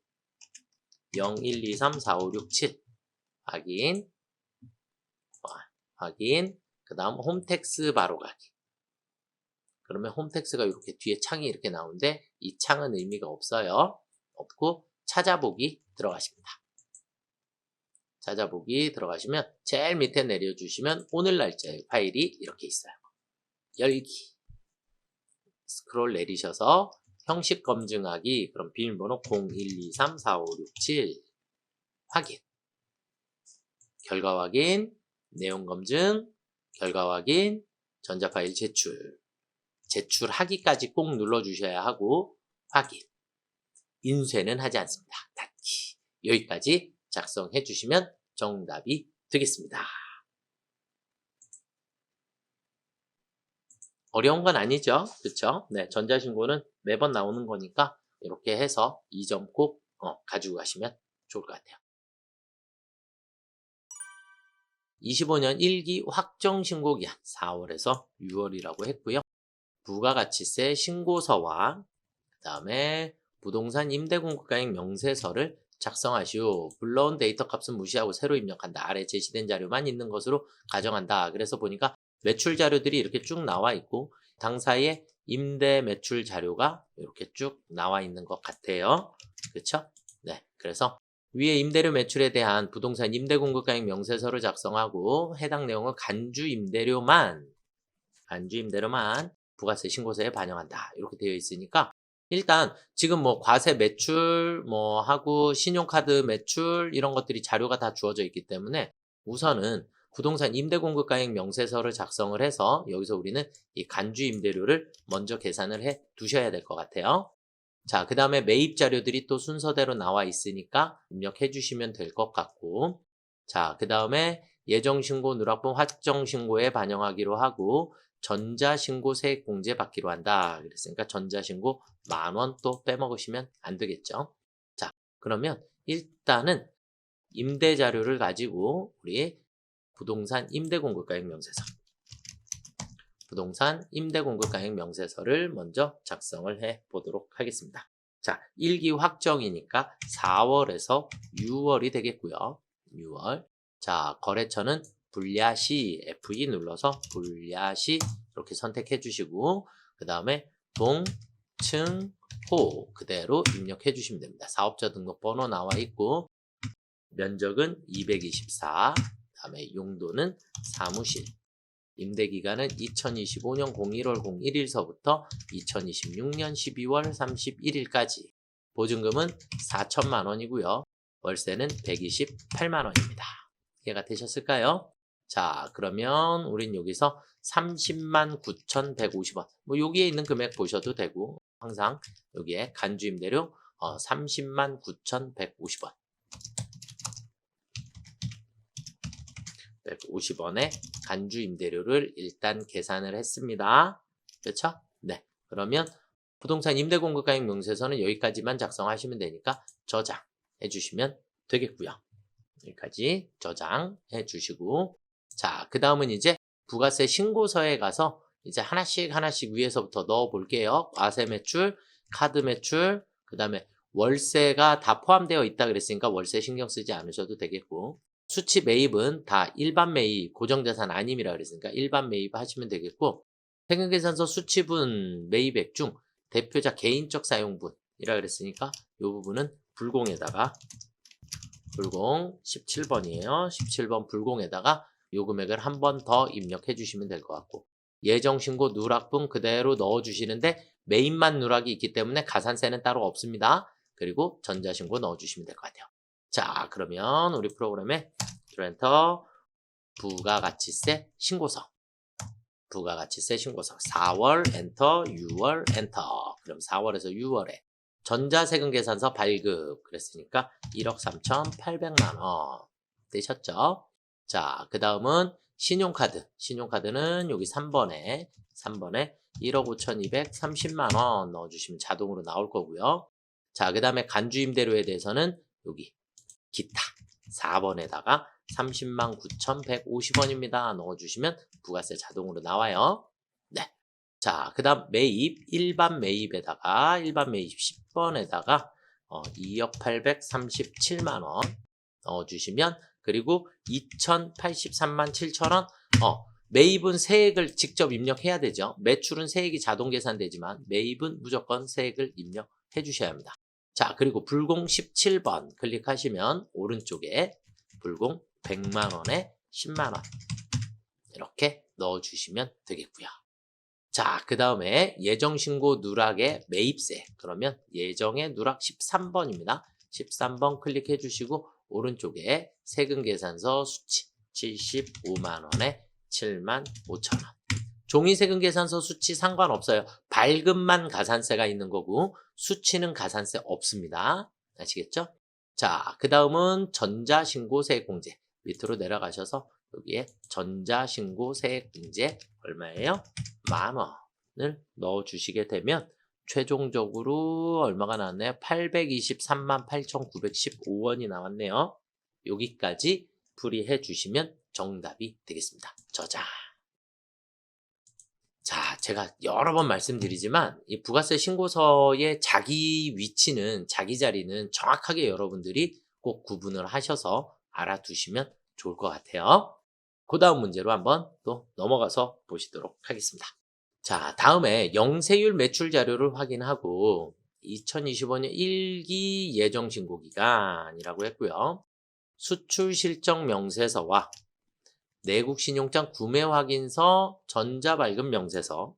01234567 확인, 확인. 그 다음 홈택스 바로 가기. 그러면 홈택스가 이렇게 뒤에 창이 이렇게 나오는데 이 창은 의미가 없어요. 없고 찾아보기 들어가십니다. 찾아보기 들어가시면 제일 밑에 내려주시면 오늘 날짜의 파일이 이렇게 있어요. 열기. 스크롤 내리셔서 형식 검증하기. 그럼 비밀번호 01234567 확인. 결과 확인. 내용 검증. 결과 확인. 전자 파일 제출. 제출하기까지 꼭 눌러주셔야 하고 확인. 인쇄는 하지 않습니다. 닫기. 여기까지 작성해 주시면 정답이 되겠습니다. 어려운 건 아니죠? 그렇죠? 네, 전자신고는 매번 나오는 거니까 이렇게 해서 이 점 꼭 가지고 가시면 좋을 것 같아요. 25년 1기 확정신고기한 4월에서 6월이라고 했고요. 부가가치세 신고서와 그 다음에 부동산 임대공급가액 명세서를 작성하시오. 불러온 데이터 값은 무시하고 새로 입력한다. 아래 제시된 자료만 있는 것으로 가정한다. 그래서 보니까 매출 자료들이 이렇게 쭉 나와 있고 당사의 임대 매출 자료가 이렇게 쭉 나와 있는 것 같아요. 그렇죠? 네, 그래서 위에 임대료 매출에 대한 부동산 임대공급가액 명세서를 작성하고 해당 내용을 간주 임대료만 부가세 신고서에 반영한다. 이렇게 되어 있으니까 일단 지금 뭐 과세 매출 하고 신용카드 매출 이런 것들이 자료가 다 주어져 있기 때문에 우선은 부동산 임대공급가액 명세서를 작성을 해서 여기서 우리는 이 간주 임대료를 먼저 계산을 해 두셔야 될 것 같아요. 자, 그 다음에 매입 자료들이 또 순서대로 나와 있으니까 입력해 주시면 될 것 같고, 자, 그 다음에 예정신고 누락분 확정신고에 반영하기로 하고 전자신고 세액공제 받기로 한다. 그랬으니까 전자신고 10,000원 또 빼먹으시면 안 되겠죠. 자, 그러면 일단은 임대자료를 가지고 우리 부동산 임대공급가액 명세서를 먼저 작성을 해 보도록 하겠습니다. 자, 1기 확정이니까 4월에서 6월이 되겠고요. 6월. 자, 거래처는 불야시 F2 눌러서 불야시 이렇게 선택해 주시고 그 다음에 동, 층, 호 그대로 입력해 주시면 됩니다. 사업자 등록번호 나와 있고 면적은 224, 그 다음에 용도는 사무실, 임대기간은 2025년 01월 01일서부터 2026년 12월 31일까지, 보증금은 4천만 원이고요. 월세는 128만 원입니다. 이해가 되셨을까요? 자, 그러면 우린 여기서 30만 9,150원. 뭐 여기에 있는 금액 보셔도 되고 항상 여기에 간주임대료 30만 9,150원. 150원의 간주임대료를 일단 계산을 했습니다. 그렇죠? 네. 그러면 부동산 임대공급가액 명세서는 여기까지만 작성하시면 되니까 저장해 주시면 되겠고요. 여기까지 저장해 주시고, 자, 그 다음은 이제 부가세 신고서에 가서 이제 하나씩 위에서부터 넣어 볼게요. 과세 매출, 카드 매출, 그 다음에 월세가 다 포함되어 있다 그랬으니까 월세 신경 쓰지 않으셔도 되겠고, 수치 매입은 다 일반 매입, 고정자산 아님이라 그랬으니까 일반 매입 하시면 되겠고, 세금계산서 수치분 매입액 중 대표자 개인적 사용분이라 그랬으니까 이 부분은 불공에다가 불공 17번이에요. 17번 불공에다가 요 금액을 한 번 더 입력해 주시면 될 것 같고, 예정신고 누락분 그대로 넣어 주시는데 매입만 누락이 있기 때문에 가산세는 따로 없습니다. 그리고 전자신고 넣어 주시면 될 것 같아요. 자, 그러면 우리 프로그램에 엔터 부가가치세 신고서 4월 엔터 6월 엔터. 그럼 4월에서 6월에 전자세금 계산서 발급 그랬으니까 1억 3,800만 원 되셨죠? 자, 그 다음은 신용카드는 여기 3번에 1억 5,230만 원 넣어주시면 자동으로 나올 거고요. 자, 그 다음에 간주임대료에 대해서는 여기 기타 4번에다가 30만 9,150원입니다. 넣어주시면 부가세 자동으로 나와요. 네. 자, 그 다음 매입, 일반 매입 10번에다가 2억 837만 원 넣어주시면, 그리고 2,083만 7천원, 매입은 세액을 직접 입력해야 되죠. 매출은 세액이 자동 계산되지만 매입은 무조건 세액을 입력해 주셔야 합니다. 자, 그리고 불공 17번 클릭하시면 오른쪽에 불공 100만 원에 10만 원 이렇게 넣어주시면 되겠고요. 자, 그 다음에 예정신고 누락의 매입세, 그러면 예정의 누락 13번입니다. 13번 클릭해 주시고 오른쪽에 세금계산서 수치 75만 원에 7만 5천 원. 종이세금계산서 수치 상관없어요. 발급만 가산세가 있는 거고 수치는 가산세 없습니다. 아시겠죠? 자, 그 다음은 전자신고세액공제. 밑으로 내려가셔서 여기에 전자신고세액공제 얼마예요? 10,000원을 넣어주시게 되면 최종적으로 얼마가 나왔나요? 823만 8,915원이 나왔네요. 여기까지 풀이해 주시면 정답이 되겠습니다. 저장. 자, 제가 여러 번 말씀드리지만 이 부가세 신고서의 자기 위치는, 자기 자리는 정확하게 여러분들이 꼭 구분을 하셔서 알아두시면 좋을 것 같아요. 그 다음 문제로 한번 또 넘어가서 보시도록 하겠습니다. 자, 다음에 영세율 매출 자료를 확인하고 2025년 1기 예정신고기간이라고 했고요. 수출실적 명세서와 내국신용장 구매확인서, 전자발급 명세서,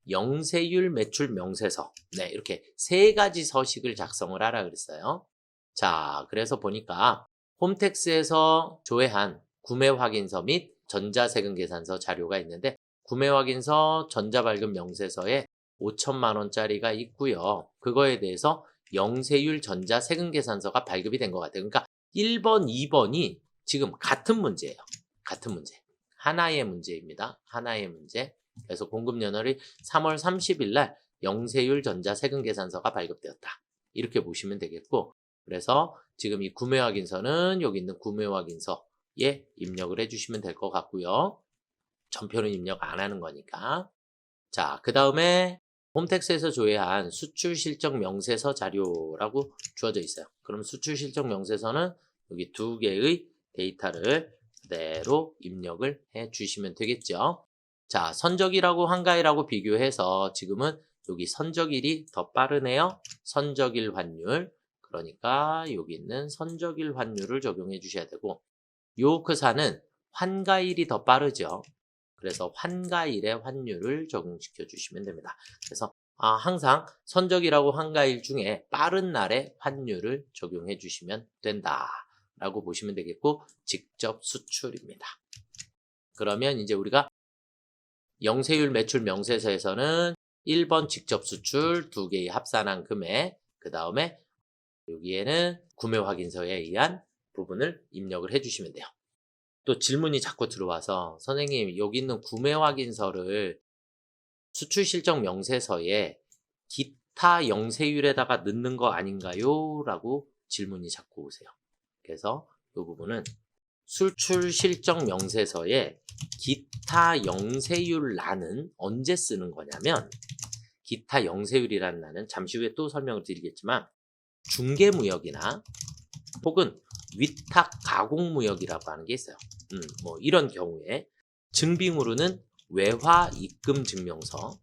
영세율 매출 명세서, 네, 이렇게 세 가지 서식을 작성을 하라 그랬어요. 자, 그래서 보니까 홈택스에서 조회한 구매확인서 및 전자세금계산서 자료가 있는데, 구매확인서, 전자발급 명세서에 5천만 원짜리가 있고요. 그거에 대해서 영세율 전자세금계산서가 발급이 된 것 같아요. 그러니까 1번, 2번이 지금 같은 문제예요. 같은 문제. 하나의 문제입니다. 하나의 문제. 그래서 공급연월이 3월 30일 날 영세율 전자세금계산서가 발급되었다. 이렇게 보시면 되겠고, 그래서 지금 이 구매확인서는 여기 있는 구매확인서에 입력을 해주시면 될 것 같고요. 전표는 입력 안 하는 거니까. 자, 그 다음에 홈택스에서 조회한 수출실적 명세서 자료라고 주어져 있어요. 그럼 수출실적 명세서는 여기 두 개의 데이터를 그대로 입력을 해 주시면 되겠죠. 자, 선적일하고 한가일하고 비교해서 지금은 여기 선적일이 더 빠르네요. 선적일 환율, 그러니까 여기 있는 선적일 환율을 적용해 주셔야 되고, 요크사는 환가일이 더 빠르죠. 그래서 환가일의 환율을 적용시켜 주시면 됩니다. 그래서 항상 선적일하고 한가일 중에 빠른 날의 환율을 적용해 주시면 된다 라고 보시면 되겠고, 직접 수출입니다. 그러면 이제 우리가 영세율 매출 명세서에서는 1번 직접 수출 두 개의 합산한 금액, 그 다음에 여기에는 구매 확인서에 의한 부분을 입력을 해주시면 돼요. 또 질문이 자꾸 들어와서 선생님 여기 있는 구매 확인서를 수출 실적 명세서에 기타 영세율에다가 넣는 거 아닌가요? 라고 질문이 자꾸 오세요. 그래서 이 부분은 수출 실적 명세서에 기타 영세율란은 언제 쓰는 거냐면, 기타 영세율이라는 란은 잠시 후에 또 설명을 드리겠지만 중개무역이나 혹은 위탁 가공무역이라고 하는 게 있어요. 뭐 이런 경우에 증빙으로는 외화 입금 증명서를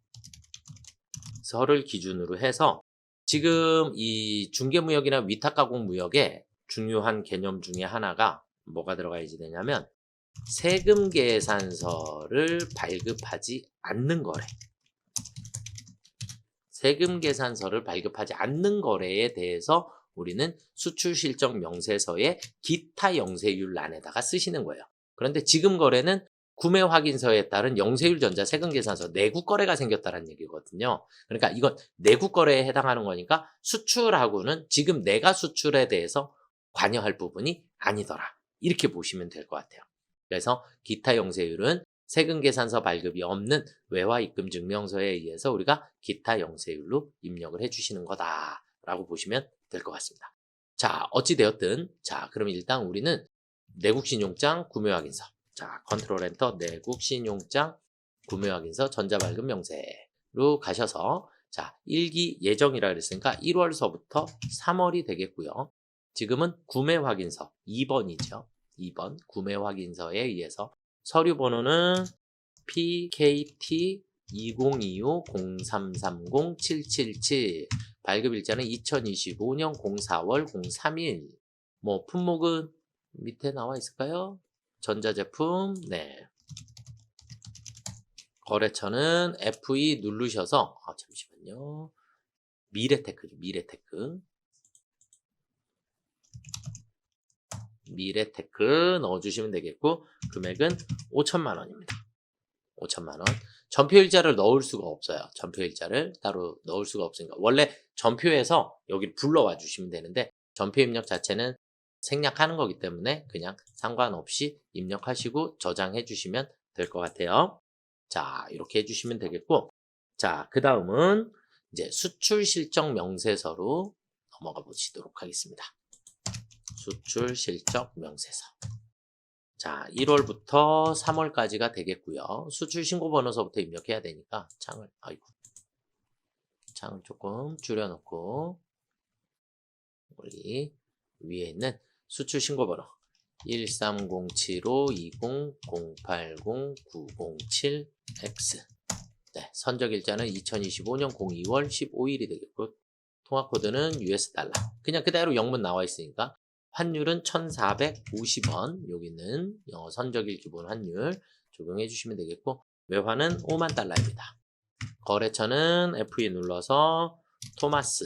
기준으로 해서, 지금 이 중개무역이나 위탁 가공무역에 중요한 개념 중에 하나가 뭐가 들어가야지 되냐면 세금 계산서를 발급하지 않는 거래. 세금 계산서를 발급하지 않는 거래에 대해서 우리는 수출 실적 명세서의 기타 영세율란에다가 쓰시는 거예요. 그런데 지금 거래는 구매 확인서에 따른 영세율 전자 세금 계산서 내국 거래가 생겼다는 얘기거든요. 그러니까 이건 내국 거래에 해당하는 거니까 수출하고는 지금 내가 수출에 대해서 관여할 부분이 아니더라. 이렇게 보시면 될 것 같아요. 그래서 기타 영세율은 세금계산서 발급이 없는 외화입금증명서에 의해서 우리가 기타 영세율로 입력을 해주시는 거다라고 보시면 될 것 같습니다. 자, 어찌되었든 자, 그럼 일단 우리는 내국신용장 구매확인서, 자, 컨트롤 엔터 내국신용장 구매확인서 전자발급 명세로 가셔서 자, 1기 예정이라 그랬으니까 1월서부터 3월이 되겠고요. 지금은 구매확인서 2번이죠. 2번 구매확인서에 의해서 서류 번호는 PKT 2025-0330-777 발급일자는 2025년 04월 03일 뭐 품목은 밑에 나와 있을까요? 전자제품 네 거래처는 F2 누르셔서 잠시만요. 미래테크죠. 미래테크 넣어주시면 되겠고 금액은 5천만 원입니다. 5천만 원. 전표일자를 넣을 수가 없어요. 전표일자를 따로 넣을 수가 없으니까 원래 전표에서 여기 불러와 주시면 되는데 전표 입력 자체는 생략하는 거기 때문에 그냥 상관없이 입력하시고 저장해 주시면 될 것 같아요. 자, 이렇게 해주시면 되겠고 자, 그 다음은 이제 수출실적 명세서로 넘어가 보시도록 하겠습니다. 수출실적 명세서. 자, 1월부터 3월까지가 되겠고요. 수출신고번호서부터 입력해야 되니까 창을 조금 줄여놓고 우리 위에 있는 수출신고번호 13075200809007X 네, 선적일자는 2025년 02월 15일이 되겠고 통화코드는 US달러 그냥 그대로 영문 나와 있으니까 환율은 1,450원 여기는 영어 선적일 기본 환율 적용해 주시면 되겠고 외화는 5만 달러입니다. 거래처는 F2 눌러서 토마스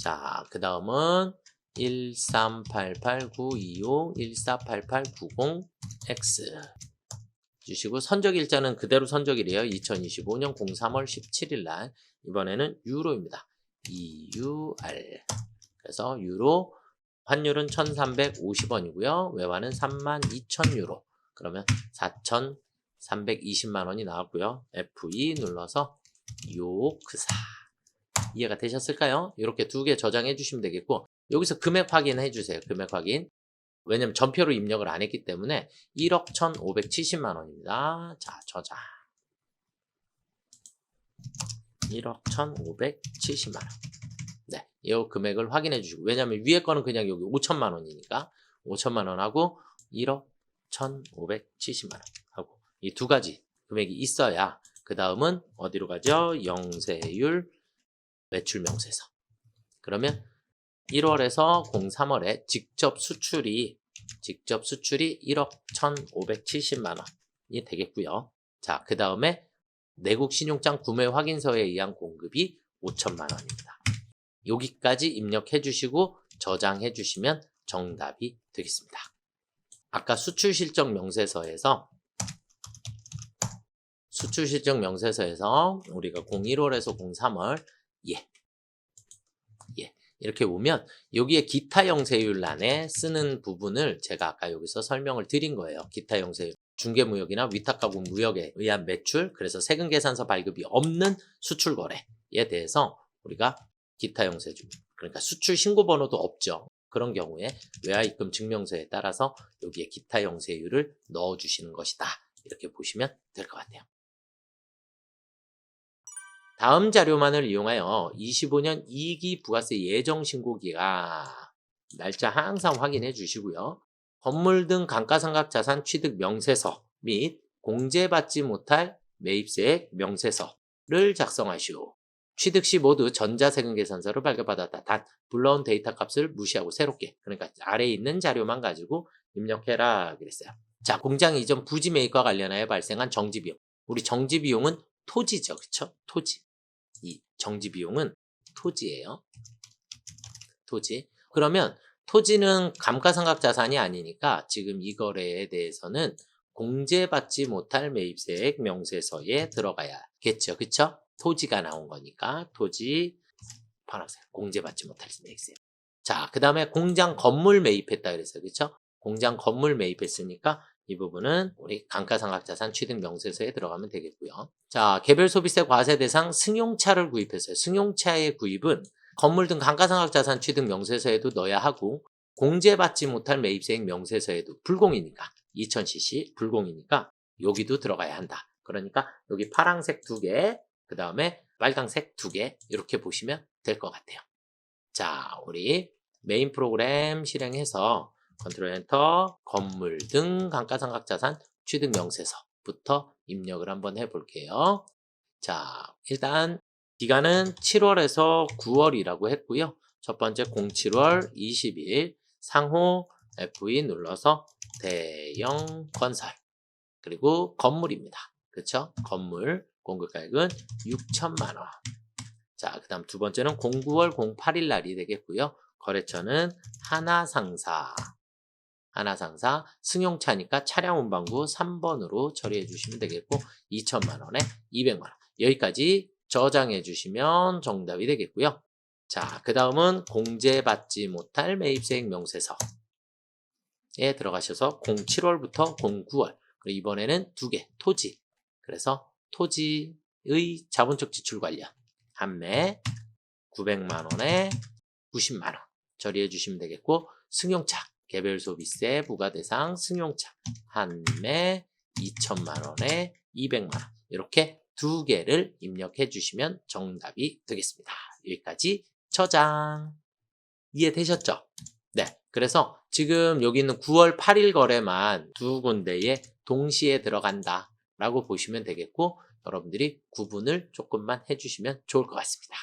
자, 그 다음은 1388925148890X 주시고 선적일자는 그대로 선적일이에요. 2025년 03월 17일 날 이번에는 유로입니다. EUR 그래서 유로 환율은 1,350원이고요. 외화는 32,000유로 그러면 4,320만 원이 나왔고요. F2 눌러서 요크사 이해가 되셨을까요? 이렇게 두 개 저장해 주시면 되겠고 여기서 금액 확인해 주세요. 금액 확인 왜냐면 전표로 입력을 안 했기 때문에 1억 1,570만 원입니다. 자, 저장 1억 1,570만 원 네, 이 금액을 확인해 주시고 왜냐면 위에 거는 그냥 여기 5천만 원이니까 5천만 원하고 1억 1,570만 원 하고 이 두 가지 금액이 있어야 그 다음은 어디로 가죠? 영세율 매출 명세서 그러면 1월에서 03월에 직접 수출이 1억 1,570만 원이 되겠고요. 자, 그 다음에 내국 신용장 구매 확인서에 의한 공급이 5천만 원입니다. 여기까지 입력해 주시고 저장해 주시면 정답이 되겠습니다. 아까 수출실적 명세서에서 우리가 01월에서 03월 이렇게 보면 여기에 기타 영세율란에 쓰는 부분을 제가 아까 여기서 설명을 드린 거예요. 기타 영세율, 중개무역이나 위탁가구 무역에 의한 매출, 그래서 세금계산서 발급이 없는 수출거래에 대해서 우리가 기타 영세율, 그러니까 수출 신고번호도 없죠. 그런 경우에 외화입금 증명서에 따라서 여기에 기타 영세율을 넣어주시는 것이다. 이렇게 보시면 될 것 같아요. 다음 자료만을 이용하여 25년 2기 부가세 예정신고기가 날짜 항상 확인해 주시고요. 건물 등 감가상각자산 취득 명세서 및 공제받지 못할 매입세액 명세서를 작성하시오. 취득 시 모두 전자세금계산서를 발급받았다. 단 불러온 데이터 값을 무시하고 새롭게 그러니까 아래에 있는 자료만 가지고 입력해라 그랬어요. 자, 공장 이전 부지 매입과 관련하여 발생한 정지비용. 우리 정지비용은 토지죠. 그쵸? 토지. 이 정지비용은 토지예요. 토지. 그러면 토지는 감가상각자산이 아니니까 지금 이 거래에 대해서는 공제받지 못할 매입세액 명세서에 들어가야겠죠. 그쵸? 토지가 나온 거니까 토지 파란색 공제받지 못할 매입세액. 자, 그 다음에 공장 건물 매입했다 그랬어요. 그쵸? 공장 건물 매입했으니까 이 부분은 우리 감가상각자산 취득 명세서에 들어가면 되겠고요. 자, 개별 소비세 과세 대상 승용차를 구입했어요. 승용차의 구입은 건물 등 감가상각자산 취득 명세서에도 넣어야 하고 공제받지 못할 매입세액 명세서에도 불공이니까 2000cc 불공이니까 여기도 들어가야 한다. 그러니까 여기 파란색 2개, 그 다음에 빨강색 2개 이렇게 보시면 될 것 같아요. 자, 우리 메인 프로그램 실행해서 컨트롤 엔터 건물 등 감가상각자산 취득 명세서부터 입력을 한번 해볼게요. 자, 일단 기간은 7월에서 9월이라고 했고요. 첫 번째 07월 20일 상호 F2 눌러서 대형 건설 그리고 건물입니다. 그쵸? 건물 공급가액은 6천만 원. 자, 그 다음 두 번째는 09월 08일 날이 되겠고요. 거래처는 하나상사 승용차니까 차량 운반구 3번으로 처리해 주시면 되겠고 2천만 원에 200만 원. 여기까지 저장해 주시면 정답이 되겠고요. 자, 그 다음은 공제받지 못할 매입세액 명세서에 들어가셔서 07월부터 09월 그리고 이번에는 2개 토지. 그래서 토지의 자본적 지출 관련 한매 900만 원에 90만 원 처리해 주시면 되겠고 승용차 개별 소비세 부과대상 승용차 한매 2천만 원에 200만 원 이렇게 2개를 입력해 주시면 정답이 되겠습니다. 여기까지 저장. 이해되셨죠? 네. 그래서 지금 여기 있는 9월 8일 거래만 2군데에 동시에 들어간다 라고 보시면 되겠고 여러분들이 구분을 조금만 해주시면 좋을 것 같습니다.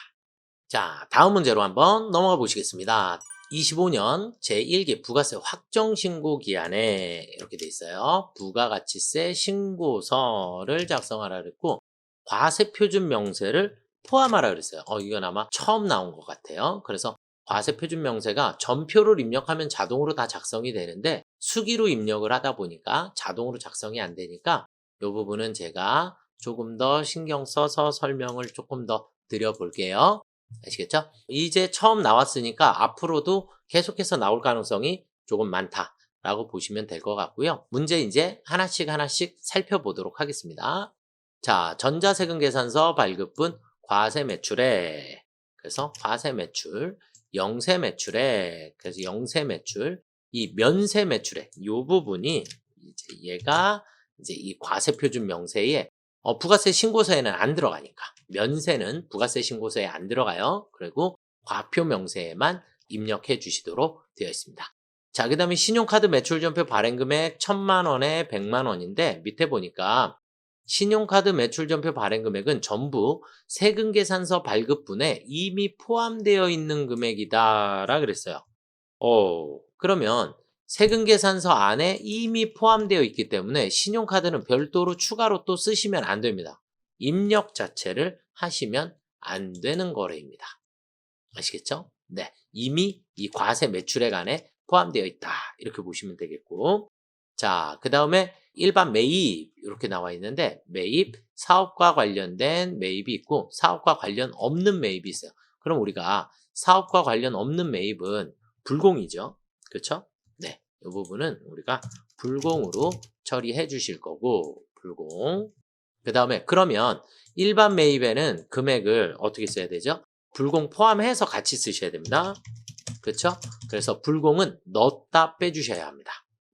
자, 다음 문제로 한번 넘어가 보시겠습니다. 25년 제1기 부가세 확정신고 기한에 이렇게 돼 있어요. 부가가치세 신고서를 작성하라 그랬고 과세표준 명세를 포함하라 그랬어요. 이건 아마 처음 나온 것 같아요. 그래서 과세표준 명세가 전표를 입력하면 자동으로 다 작성이 되는데 수기로 입력을 하다 보니까 자동으로 작성이 안 되니까 이 부분은 제가 조금 더 신경 써서 설명을 조금 더 드려볼게요. 아시겠죠? 이제 처음 나왔으니까 앞으로도 계속해서 나올 가능성이 조금 많다라고 보시면 될 것 같고요. 문제 이제 하나씩 살펴보도록 하겠습니다. 자, 전자세금 계산서 발급분 과세 매출액. 그래서 과세 매출, 영세 매출액. 그래서 영세 매출, 이 면세 매출액. 이 부분이 이제 얘가 이제 이 과세표준 명세에 부가세 신고서에는 안 들어가니까 면세는 부가세 신고서에 안 들어가요. 그리고 과표 명세에만 입력해 주시도록 되어 있습니다. 자, 그 다음에 신용카드 매출전표 발행금액 1,000만 원에 100만 원인데 밑에 보니까 신용카드 매출전표 발행금액은 전부 세금계산서 발급분에 이미 포함되어 있는 금액이다 라 그랬어요. 그러면 세금계산서 안에 이미 포함되어 있기 때문에 신용카드는 별도로 추가로 또 쓰시면 안 됩니다. 입력 자체를 하시면 안 되는 거래입니다. 아시겠죠? 네, 이미 이 과세 매출액 안에 포함되어 있다. 이렇게 보시면 되겠고 자, 그 다음에 일반 매입 이렇게 나와 있는데 매입, 사업과 관련된 매입이 있고 사업과 관련 없는 매입이 있어요. 그럼 우리가 사업과 관련 없는 매입은 불공이죠. 그렇죠? 네, 이 부분은 우리가 불공으로 처리해 주실 거고 불공. 그 다음에 그러면 일반 매입에는 금액을 어떻게 써야 되죠? 불공 포함해서 같이 쓰셔야 됩니다. 그렇죠? 그래서 불공은 넣었다 빼주셔야 합니다.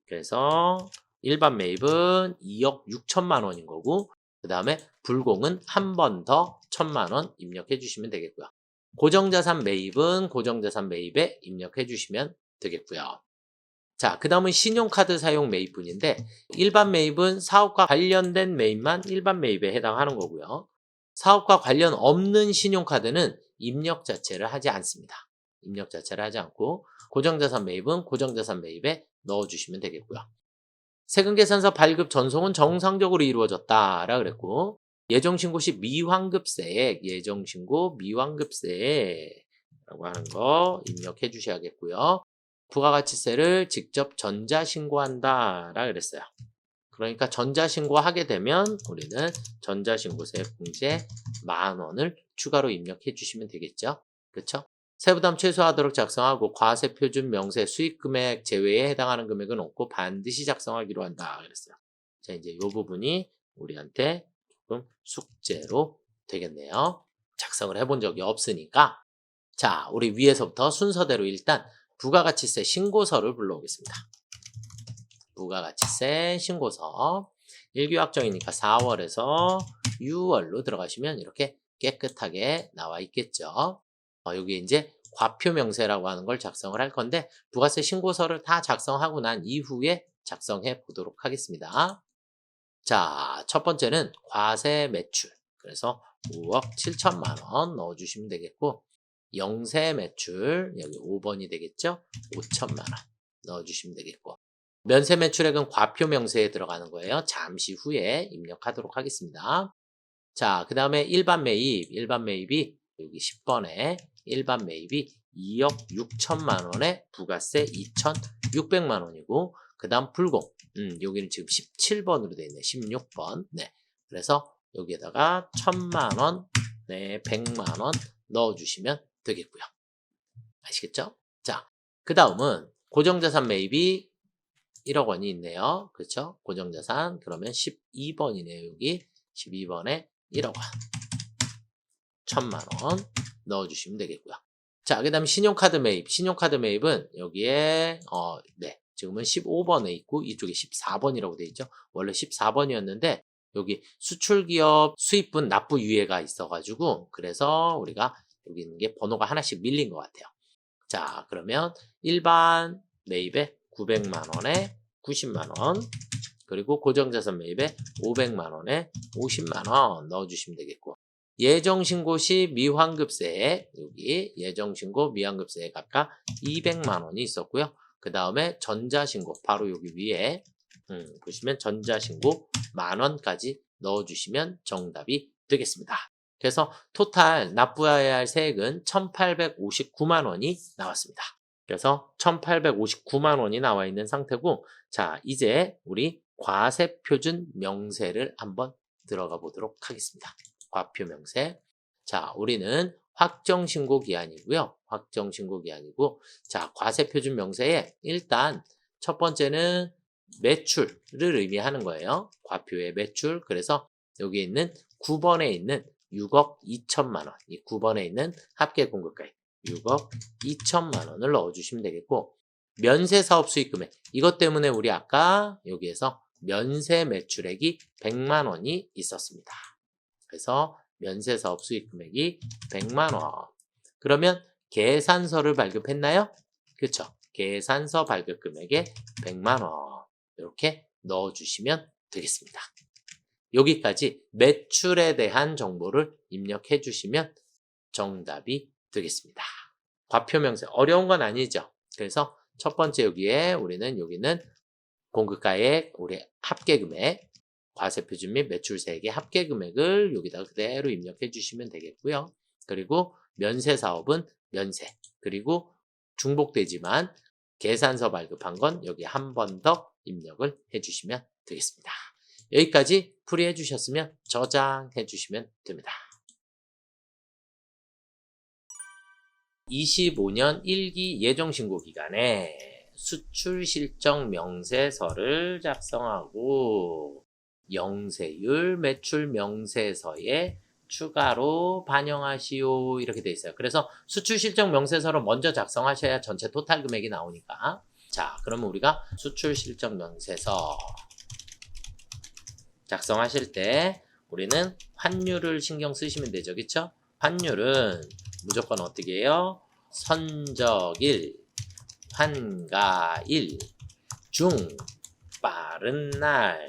그래서 일반 매입은 2억 6천만 원인 거고 그 다음에 불공은 한 번 더 1,000만 원 입력해 주시면 되겠고요. 고정자산 매입은 고정자산 매입에 입력해 주시면 되겠고요. 자, 그 다음은 신용카드 사용 매입분인데 일반 매입은 사업과 관련된 매입만 일반 매입에 해당하는 거고요. 사업과 관련 없는 신용카드는 입력 자체를 하지 않습니다. 입력 자체를 하지 않고 고정자산 매입은 고정자산 매입에 넣어주시면 되겠고요. 세금계산서 발급 전송은 정상적으로 이루어졌다라 그랬고 예정신고 시 미환급세액, 예정신고 미환급세액이라고 하는 거 입력해 주셔야겠고요. 부가가치세를 직접 전자신고한다라 그랬어요. 그러니까 전자신고하게 되면 우리는 전자신고세 공제 10,000원을 추가로 입력해 주시면 되겠죠. 그렇죠? 세부담 최소화하도록 작성하고 과세 표준 명세 수익 금액 제외에 해당하는 금액은 없고 반드시 작성하기로 한다 그랬어요. 자, 이제 이 부분이 우리한테 조금 숙제로 되겠네요. 작성을 해본 적이 없으니까. 자, 우리 위에서부터 순서대로 일단 부가가치세 신고서를 불러오겠습니다. 부가가치세 신고서. 일규약정이니까 4월에서 6월로 들어가시면 이렇게 깨끗하게 나와 있겠죠. 여기 이제 과표명세라고 하는 걸 작성을 할 건데 부가세 신고서를 다 작성하고 난 이후에 작성해 보도록 하겠습니다. 자, 첫 번째는 과세 매출. 그래서 5억 7천만 원 넣어주시면 되겠고, 영세 매출, 여기 5번이 되겠죠? 5천만 원 넣어주시면 되겠고, 면세 매출액은 과표 명세에 들어가는 거예요. 잠시 후에 입력하도록 하겠습니다. 자, 그 다음에 일반 매입이 여기 10번에 일반 매입이 2억 6천만 원에 부가세 2,600만 원이고, 그 다음 불공, 여기는 지금 17번으로 되어 있네. 16번. 네. 그래서 여기에다가 1,000만 원, 네, 100만 원 넣어주시면 되겠고요. 아시겠죠? 자, 그 다음은 고정자산 매입이 1억 원이 있네요. 그렇죠? 고정자산. 그러면 12번이네요. 여기 12번에 1억 원. 1,000만 원 넣어주시면 되겠고요. 자, 그 다음 신용카드 매입. 신용카드 매입은 여기에, 네. 지금은 15번에 있고 이쪽에 14번이라고 되어 있죠. 원래 14번이었는데 여기 수출기업 수입분 납부 유예가 있어가지고 그래서 우리가 여기 있는 게 번호가 하나씩 밀린 것 같아요. 자, 그러면 일반 매입에 900만 원에 90만 원, 그리고 고정자산 매입에 500만 원에 50만 원 넣어주시면 되겠고, 예정신고 시 미환급세에 여기 예정신고 미환급세에 각각 200만 원이 있었고요. 그 다음에 전자신고 바로 여기 위에 보시면 전자신고 만원까지 넣어주시면 정답이 되겠습니다. 그래서 토탈 납부해야 할 세액은 1,859만 원이 나왔습니다. 그래서 1,859만 원이 나와 있는 상태고, 자, 이제 우리 과세표준 명세를 한번 들어가 보도록 하겠습니다. 과표명세. 자, 우리는 확정신고기한이고요. 확정신고기한이고, 자, 과세표준 명세에 일단 첫 번째는 매출을 의미하는 거예요. 과표의 매출. 그래서 여기 있는 9번에 있는 6억 2천만 원, 이 9번에 있는 합계공급가액 6억 2천만 원을 넣어주시면 되겠고, 면세사업 수익금액, 이것 때문에 우리 아까 여기에서 면세 매출액이 100만 원이 있었습니다. 그래서 면세사업 수익금액이 100만 원. 그러면 계산서를 발급했나요? 그렇죠. 계산서 발급금액에 100만 원. 이렇게 넣어주시면 되겠습니다. 여기까지 매출에 대한 정보를 입력해 주시면 정답이 되겠습니다. 과표명세 어려운 건 아니죠. 그래서 첫 번째 여기는 공급가액, 우리 합계금액, 과세표준 및 매출세액의 합계금액을 여기다 그대로 입력해 주시면 되겠고요. 그리고 면세사업은 면세, 그리고 중복되지만 계산서 발급한 건 여기 한 번 더 입력을 해주시면 되겠습니다. 여기까지 풀이해 주셨으면 저장해 주시면 됩니다. 25년 1기 예정신고 기간에 수출실적 명세서를 작성하고 영세율 매출 명세서에 추가로 반영하시오 이렇게 돼 있어요. 그래서 수출실적 명세서를 먼저 작성하셔야 전체 토탈 금액이 나오니까. 자, 그러면 우리가 수출실적 명세서 작성하실 때 우리는 환율을 신경 쓰시면 되죠. 그쵸? 환율은 무조건 어떻게 해요? 선적일, 환가일, 중, 빠른 날의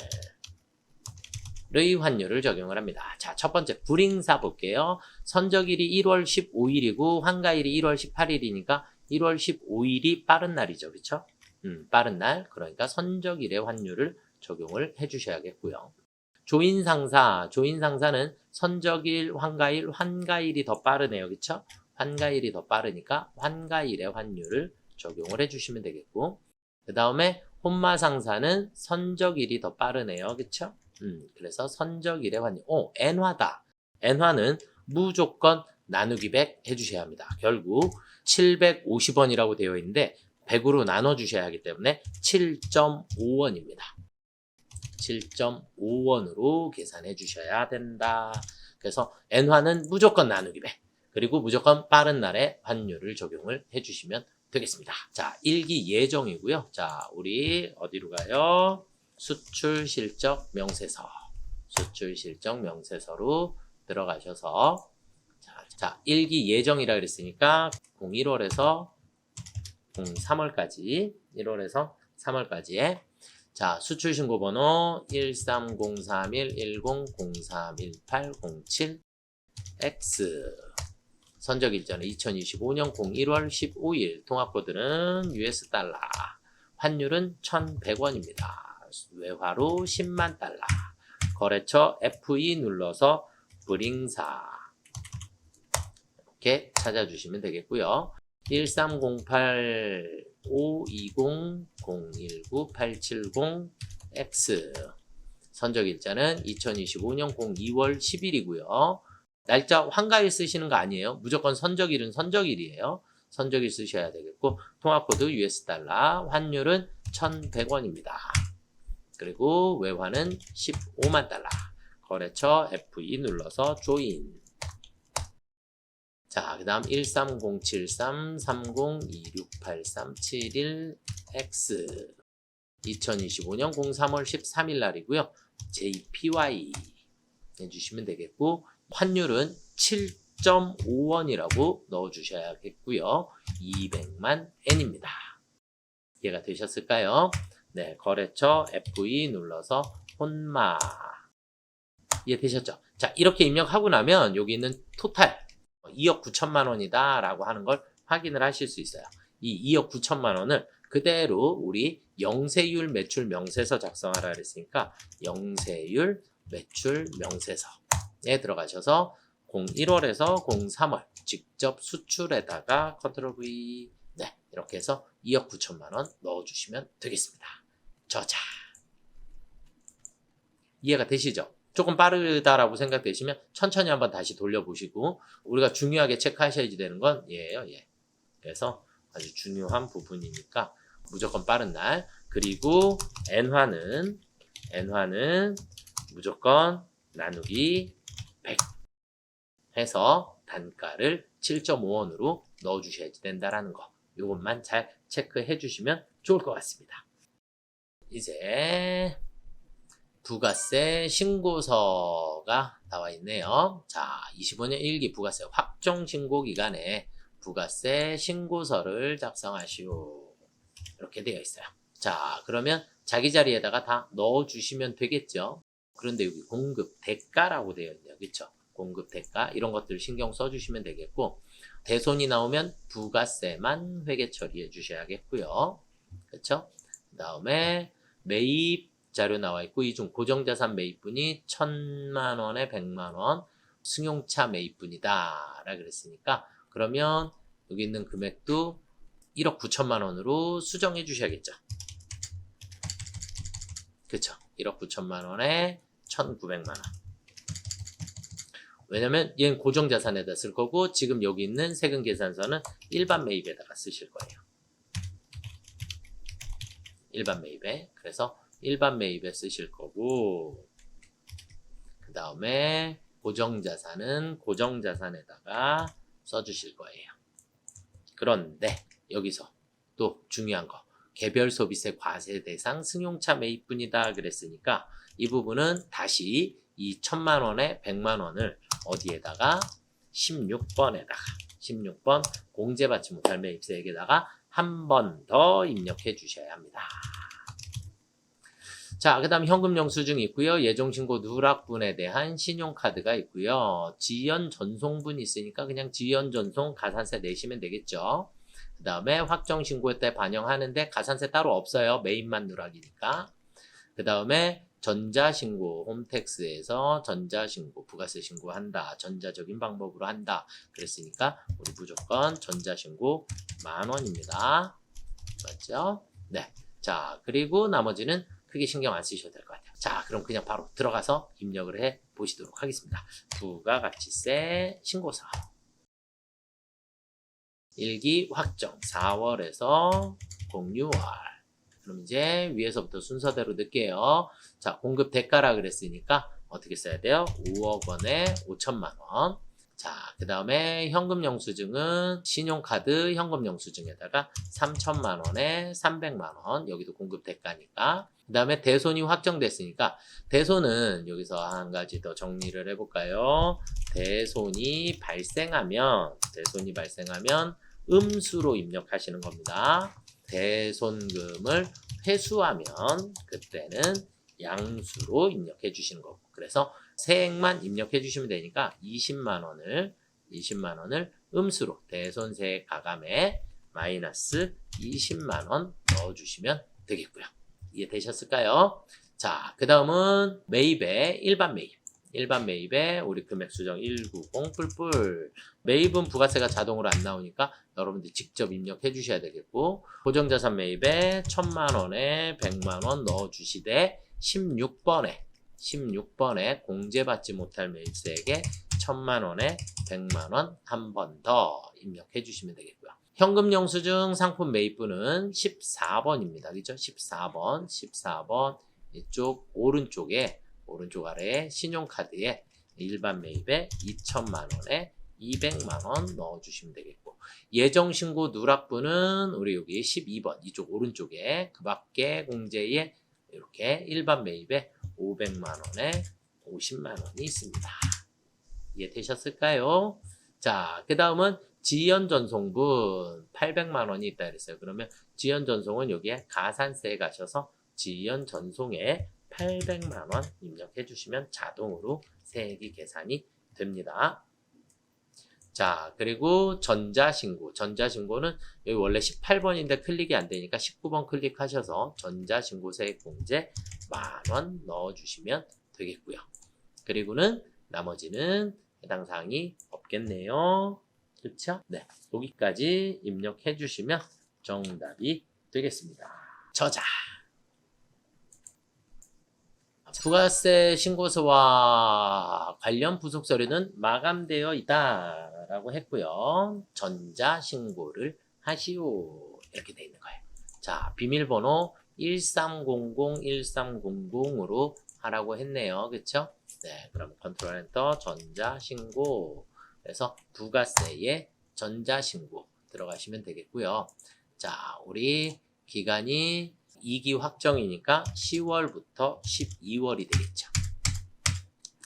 환율을 적용을 합니다. 자, 첫 번째 불ing사 볼게요. 선적일이 1월 15일이고 환가일이 1월 18일이니까 1월 15일이 빠른 날이죠. 그쵸? 빠른 날. 그러니까 선적일의 환율을 적용을 해 주셔야겠고요. 조인상사는 선적일, 환가일이 더 빠르네요. 그쵸? 환가일이 더 빠르니까 환가일의 환율을 적용을 해주시면 되겠고, 그 다음에 혼마상사는 선적일이 더 빠르네요. 그쵸? 그래서 선적일의 환율. 엔화다. 엔화는 무조건 나누기 100 해주셔야 합니다. 결국 750원이라고 되어 있는데 100으로 나눠주셔야 하기 때문에 7.5원입니다. 7.5원으로 계산해 주셔야 된다. 그래서 N화는 무조건 나누기 100, 그리고 무조건 빠른 날에 환율을 적용을 해주시면 되겠습니다. 자, 1기 예정이고요. 자, 우리 어디로 가요? 수출 실적 명세서. 수출 실적 명세서로 들어가셔서 자, 1기 예정이라 그랬으니까 01월에서 03월까지 1월에서 3월까지에 자, 수출 신고 번호 130310031807X 선적 일자는 2025년 01월 15일 통합코드는 US 달러 환율은 1,100원입니다. 외화로 10만 달러 거래처 FE 눌러서 브링사 이렇게 찾아주시면 되겠고요. 1308-520-019-870X 선적일자는 2025년 02월 10일이고요. 날짜 환가일 쓰시는 거 아니에요. 무조건 선적일은 선적일이에요. 선적일 쓰셔야 되겠고 통합코드 US 달러 환율은 1,100원입니다. 그리고 외화는 15만 달러 거래처 FE 눌러서 조인 자, 그 다음 1307330268371X 2025년 03월 13일 날이고요. JPY 해주시면 되겠고 환율은 7.5원이라고 넣어주셔야겠고요. 200만 N입니다. 이해가 되셨을까요? 네, 거래처 FE 눌러서 혼마 이해되셨죠? 자, 이렇게 입력하고 나면 여기 있는 토탈 2억 9천만 원이다 라고 하는 걸 확인을 하실 수 있어요. 이 2억 9천만 원을 그대로 우리 영세율 매출 명세서 작성하라 그랬으니까 영세율 매출 명세서에 들어가셔서 01월에서 03월 직접 수출에다가 컨트롤 V 네, 이렇게 해서 2억 9천만 원 넣어주시면 되겠습니다. 저자 이해가 되시죠? 조금 빠르다라고 생각되시면 천천히 한번 다시 돌려보시고 우리가 중요하게 체크하셔야지 되는 건 얘예요. 예. 그래서 아주 중요한 부분이니까 무조건 빠른 날 그리고 N화는 무조건 나누기 100 해서 단가를 7.5원으로 넣어주셔야지 된다라는 거 이것만 잘 체크해 주시면 좋을 것 같습니다. 이제 부가세 신고서가 나와 있네요. 자, 25년 1기 부가세 확정 신고 기간에 부가세 신고서를 작성하시오. 이렇게 되어 있어요. 자, 그러면 자기 자리에다가 다 넣어주시면 되겠죠. 그런데 여기 공급 대가라고 되어 있네요. 그렇죠? 공급 대가 이런 것들 신경 써주시면 되겠고 대손이 나오면 부가세만 회계 처리해 주셔야겠고요. 그렇죠? 그 다음에 매입 자료 나와 있고 이 중 고정자산 매입분이 1,000만 원에 100만 원 승용차 매입분이다 라 그랬으니까 그러면 여기 있는 금액도 1억 9천만 원으로 수정해 주셔야겠죠. 그쵸? 1억 9천만 원에 1,900만 원 왜냐면 얘는 고정자산에다 쓸 거고 지금 여기 있는 세금 계산서는 일반 매입에다가 쓰실 거예요. 일반 매입에 그래서 일반 매입에 쓰실 거고 그 다음에 고정자산은 고정자산에다가 써주실 거예요. 그런데 여기서 또 중요한 거 개별 소비세 과세 대상 승용차 매입분이다 그랬으니까 이 부분은 다시 이 1,000만 원에 100만 원을 어디에다가 16번에다가 16번 공제받지 못할 매입세액에다가 한 번 더 입력해 주셔야 합니다. 자, 그 다음 현금 영수증이 있고요. 예정신고 누락분에 대한 신용카드가 있고요. 지연 전송분이 있으니까 그냥 지연 전송 가산세 내시면 되겠죠. 그 다음에 확정신고 때 반영하는데 가산세 따로 없어요. 매입만 누락이니까. 그 다음에 전자신고 홈택스에서 전자신고 부가세 신고한다. 전자적인 방법으로 한다. 그랬으니까 우리 무조건 전자신고 10,000원입니다. 맞죠? 네. 자, 그리고 나머지는 크게 신경 안 쓰셔도 될 것 같아요. 자, 그럼 그냥 바로 들어가서 입력을 해 보시도록 하겠습니다. 부가가치세 신고서. 1기 확정 4월에서 공유월. 그럼 이제 위에서부터 순서대로 넣을게요. 자, 공급 대가라 그랬으니까 어떻게 써야 돼요? 5억 원에 5천만 원. 자, 그 다음에 현금 영수증은 신용카드 현금 영수증에다가 3천만 원에 300만 원. 여기도 공급 대가니까. 그 다음에 대손이 확정됐으니까 대손은 여기서 한 가지 더 정리를 해볼까요? 대손이 발생하면 음수로 입력하시는 겁니다. 대손금을 회수하면 그때는 양수로 입력해 주시는 거고. 그래서 세액만 입력해 주시면 되니까 20만 원을 음수로 대손세액 가감에 마이너스 20만 원 넣어 주시면 되겠고요. 이해되셨을까요? 자, 그 다음은 매입의 일반 매입에 우리 금액 수정 190 뿔뿔. 매입은 부가세가 자동으로 안 나오니까 여러분들 직접 입력해 주셔야 되겠고, 고정자산 매입에 1000만 원에 100만 원 넣어 주시되 16번에 공제받지 못할 매입세액에 1000만 원에 100만 원 한 번 더 입력해 주시면 되겠고요. 현금 영수증 상품 매입분은 14번입니다. 그죠? 14번 이쪽 오른쪽 아래에 신용카드에 일반 매입에 2천만 원에 200만 원 넣어주시면 되겠고, 예정신고 누락분은 우리 여기 12번 이쪽 오른쪽에 그 밖에 공제에 이렇게 일반 매입에 500만 원에 50만 원이 있습니다. 이해되셨을까요? 자, 그 다음은 지연전송분 800만 원이 있다 그랬어요. 그러면 지연전송은 여기에 가산세에 가셔서 지연전송에 800만 원 입력해 주시면 자동으로 세액이 계산이 됩니다. 자, 그리고 전자신고는 여기 원래 18번인데 클릭이 안 되니까 19번 클릭하셔서 전자신고세액 공제 만원 넣어주시면 되겠고요. 그리고는 나머지는 해당 사항이 없겠네요. 그렇죠? 네, 여기까지 입력해 주시면 정답이 되겠습니다. 저자. 부가세 신고서와 관련 부속 서류는 마감되어 있다라고 했고요. 전자신고를 하시오. 이렇게 되어 있는 거예요. 자, 비밀번호 1300으로 하라고 했네요. 그쵸? 네, 그럼 컨트롤 엔터 전자신고. 그래서 부가세에 전자신고 들어가시면 되겠고요. 자, 우리 기간이 2기 확정이니까 10월부터 12월이 되겠죠.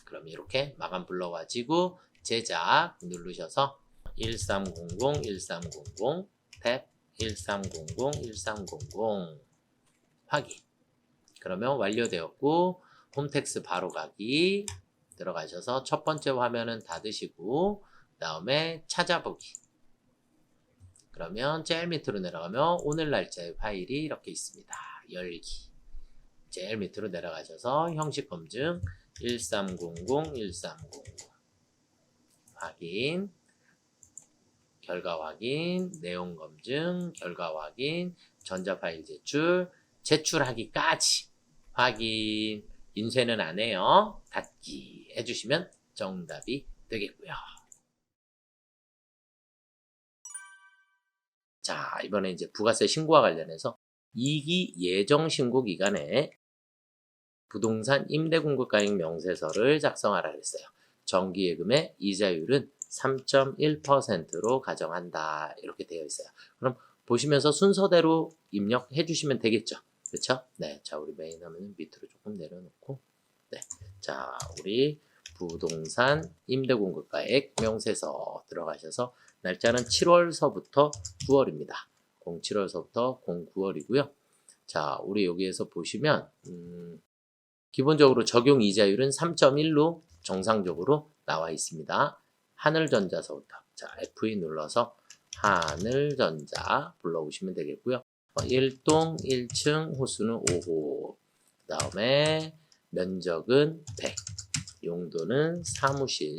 그럼 이렇게 마감 불러가지고 제작 누르셔서 1300 탭 1300 확인. 그러면 완료되었고, 홈택스 바로 가기 들어가셔서 첫 번째 화면은 닫으시고, 그 다음에 찾아보기. 그러면 제일 밑으로 내려가면 오늘 날짜의 파일이 이렇게 있습니다. 열기. 제일 밑으로 내려가셔서 형식 검증 1300 확인, 결과 확인, 내용 검증, 결과 확인, 전자 파일 제출하기까지 확인. 인쇄는 안 해요. 닫기 해주시면 정답이 되겠고요. 자, 이번에 이제 부가세 신고와 관련해서 2기 예정 신고 기간에 부동산 임대공급가액 명세서를 작성하라 그랬어요. 정기예금의 이자율은 3.1%로 가정한다. 이렇게 되어 있어요. 그럼 보시면서 순서대로 입력해 주시면 되겠죠. 그렇죠? 네. 자, 우리 메인 화면 밑으로 조금 내려놓고, 네. 자, 우리 부동산 임대공급가액 명세서 들어가셔서 날짜는 7월서부터 9월입니다. 07월서부터 09월이고요. 자, 우리 여기에서 보시면 기본적으로 적용 이자율은 3.1로 정상적으로 나와 있습니다. 하늘전자서부터, 자, F2 눌러서 하늘전자 불러오시면 되겠고요. 1동 1층 호수는 5호, 그 다음에 면적은 100, 용도는 사무실,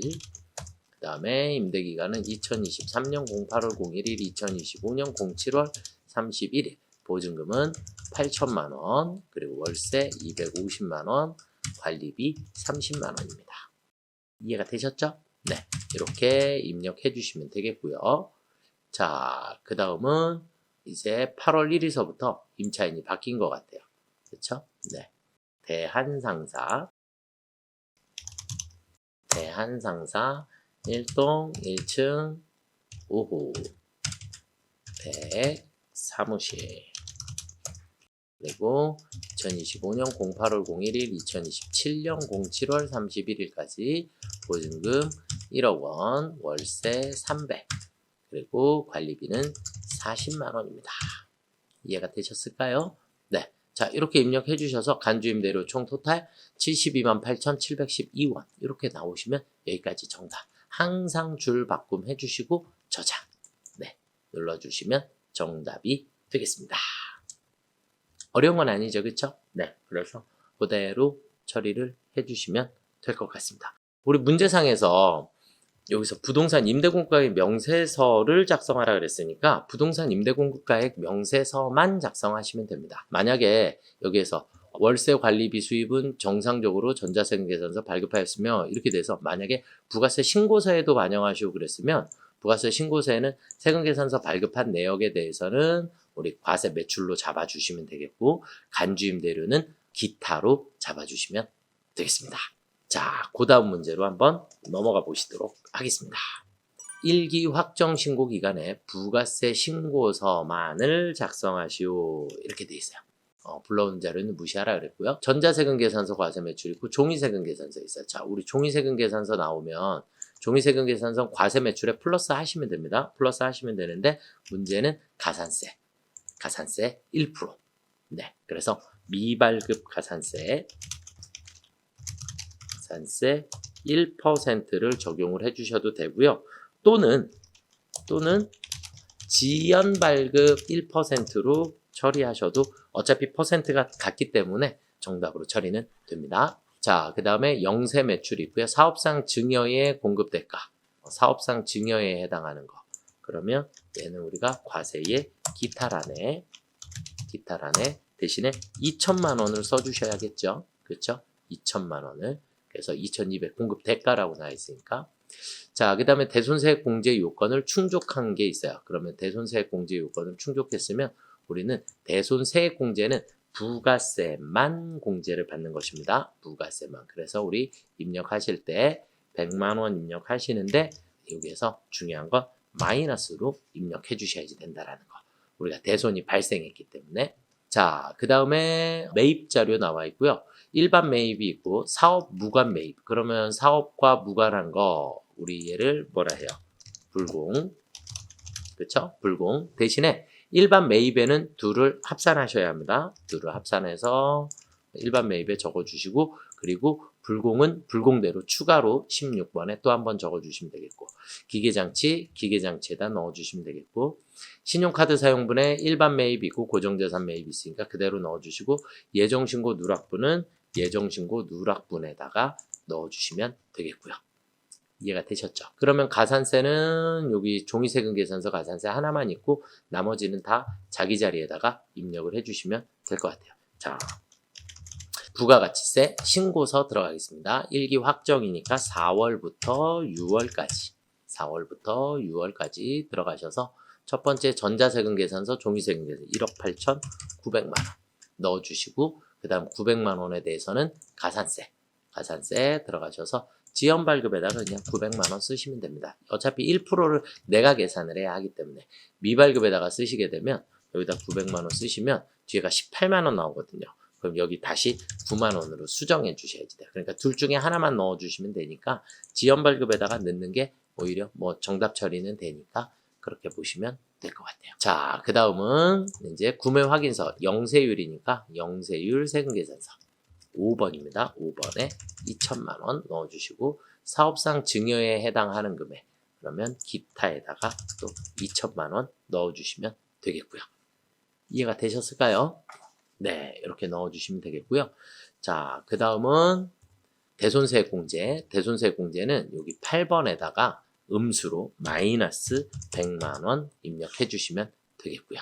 그 다음에 임대기간은 2023년 08월 01일, 2025년 07월 31일, 보증금은 8천만원, 그리고 월세 250만원, 관리비 30만원입니다. 이해가 되셨죠? 네, 이렇게 입력해 주시면 되겠고요. 자, 그 다음은 이제 8월 1일서부터 임차인이 바뀐 것 같아요. 그렇죠? 네. 대한상사 1동 1층 5호 사무실, 그리고 2025년 08월 01일, 2027년 07월 31일까지 보증금 1억 원, 월세 300, 그리고 관리비는 40만 원입니다. 이해가 되셨을까요? 네. 자, 이렇게 입력해 주셔서 간주임대료 총 토탈 72만 8,712원 이렇게 나오시면 여기까지 정답. 항상 줄 바꿈 해주시고 저장. 네. 눌러주시면 정답이 되겠습니다. 어려운 건 아니죠, 그쵸? 네. 그래서 그대로 처리를 해주시면 될 것 같습니다. 우리 문제상에서 여기서 부동산 임대공급가액 명세서를 작성하라 그랬으니까 부동산 임대공급가액 명세서만 작성하시면 됩니다. 만약에 여기에서 월세 관리비 수입은 정상적으로 전자세금 계산서 발급하였으며 이렇게 돼서 만약에 부가세 신고서에도 반영하시고 그랬으면 부가세 신고서에는 세금 계산서 발급한 내역에 대해서는 우리 과세 매출로 잡아주시면 되겠고 간주임대료는 기타로 잡아주시면 되겠습니다. 자, 그 다음 문제로 한번 넘어가 보시도록 하겠습니다. 1기 확정 신고 기간에 부가세 신고서만을 작성하시오. 이렇게 돼 있어요. 불러온 자료는 무시하라 그랬고요. 전자세금 계산서 과세 매출 있고 종이세금 계산서 있어요. 자, 우리 종이세금 계산서 나오면 종이세금 계산서 과세 매출에 플러스 하시면 됩니다. 플러스 하시면 되는데 문제는 가산세 1%. 네, 그래서 미발급 가산세 1%를 적용을 해주셔도 되고요. 또는 지연 발급 1%로 처리하셔도 어차피 퍼센트가 같기 때문에 정답으로 처리는 됩니다. 자, 그 다음에 영세 매출이 있고요. 사업상 증여의 공급 대가, 사업상 증여에 해당하는 거. 그러면 얘는 우리가 과세의 기타란에 대신에 2천만 원을 써주셔야겠죠. 그렇죠? 2천만 원을. 그래서 2,200 공급 대가라고 나와 있으니까. 자, 그 다음에 대손세액 공제 요건을 충족한 게 있어요. 그러면 대손세액 공제 요건을 충족했으면 우리는 대손세액 공제는 부가세만 공제를 받는 것입니다. 부가세만. 그래서 우리 입력하실 때 100만 원 입력하시는데 여기에서 중요한 건 마이너스로 입력해 주셔야지 된다라는 거. 우리가 대손이 발생했기 때문에. 자, 그 다음에 매입 자료 나와 있고요. 일반 매입이 있고 사업 무관 매입. 그러면 사업과 무관한 거 우리 얘를 뭐라 해요? 불공. 그렇죠? 불공. 대신에 일반 매입에는 둘을 합산하셔야 합니다. 둘을 합산해서 일반 매입에 적어주시고 그리고 불공은 불공대로 추가로 16번에 또 한 번 적어주시면 되겠고 기계장치에다 넣어주시면 되겠고 신용카드 사용분에 일반 매입이 있고 고정재산 매입이 있으니까 그대로 넣어주시고 예정신고 누락분은 예정신고 누락분에다가 넣어주시면 되겠고요. 이해가 되셨죠? 그러면 가산세는 여기 종이세금 계산서 가산세 하나만 있고 나머지는 다 자기 자리에다가 입력을 해주시면 될 것 같아요. 자, 부가가치세 신고서 들어가겠습니다. 1기 확정이니까 4월부터 6월까지 들어가셔서 첫 번째 전자세금 계산서 종이세금 계산서 1억 8,900만 원 넣어주시고 그 다음 900만 원에 대해서는 가산세 들어가셔서 지연 발급에다가 그냥 900만 원 쓰시면 됩니다. 어차피 1%를 내가 계산을 해야 하기 때문에 미발급에다가 쓰시게 되면 여기다 900만 원 쓰시면 뒤에가 18만 원 나오거든요. 그럼 여기 다시 9만 원으로 수정해 주셔야지 돼요. 그러니까 둘 중에 하나만 넣어 주시면 되니까 지연 발급에다가 넣는 게 오히려 뭐 정답 처리는 되니까 그렇게 보시면 될 것 같아요. 자, 그 다음은 이제 구매 확인서 영세율이니까 영세율 세금 계산서 5번입니다. 5번에 2천만 원 넣어주시고 사업상 증여에 해당하는 금액 그러면 기타에다가 또 2천만 원 넣어주시면 되겠고요. 이해가 되셨을까요? 네, 이렇게 넣어주시면 되겠고요. 자, 그 다음은 대손세액 공제. 대손세액 공제는 여기 8번에다가 음수로 마이너스 100만 원 입력해 주시면 되겠고요.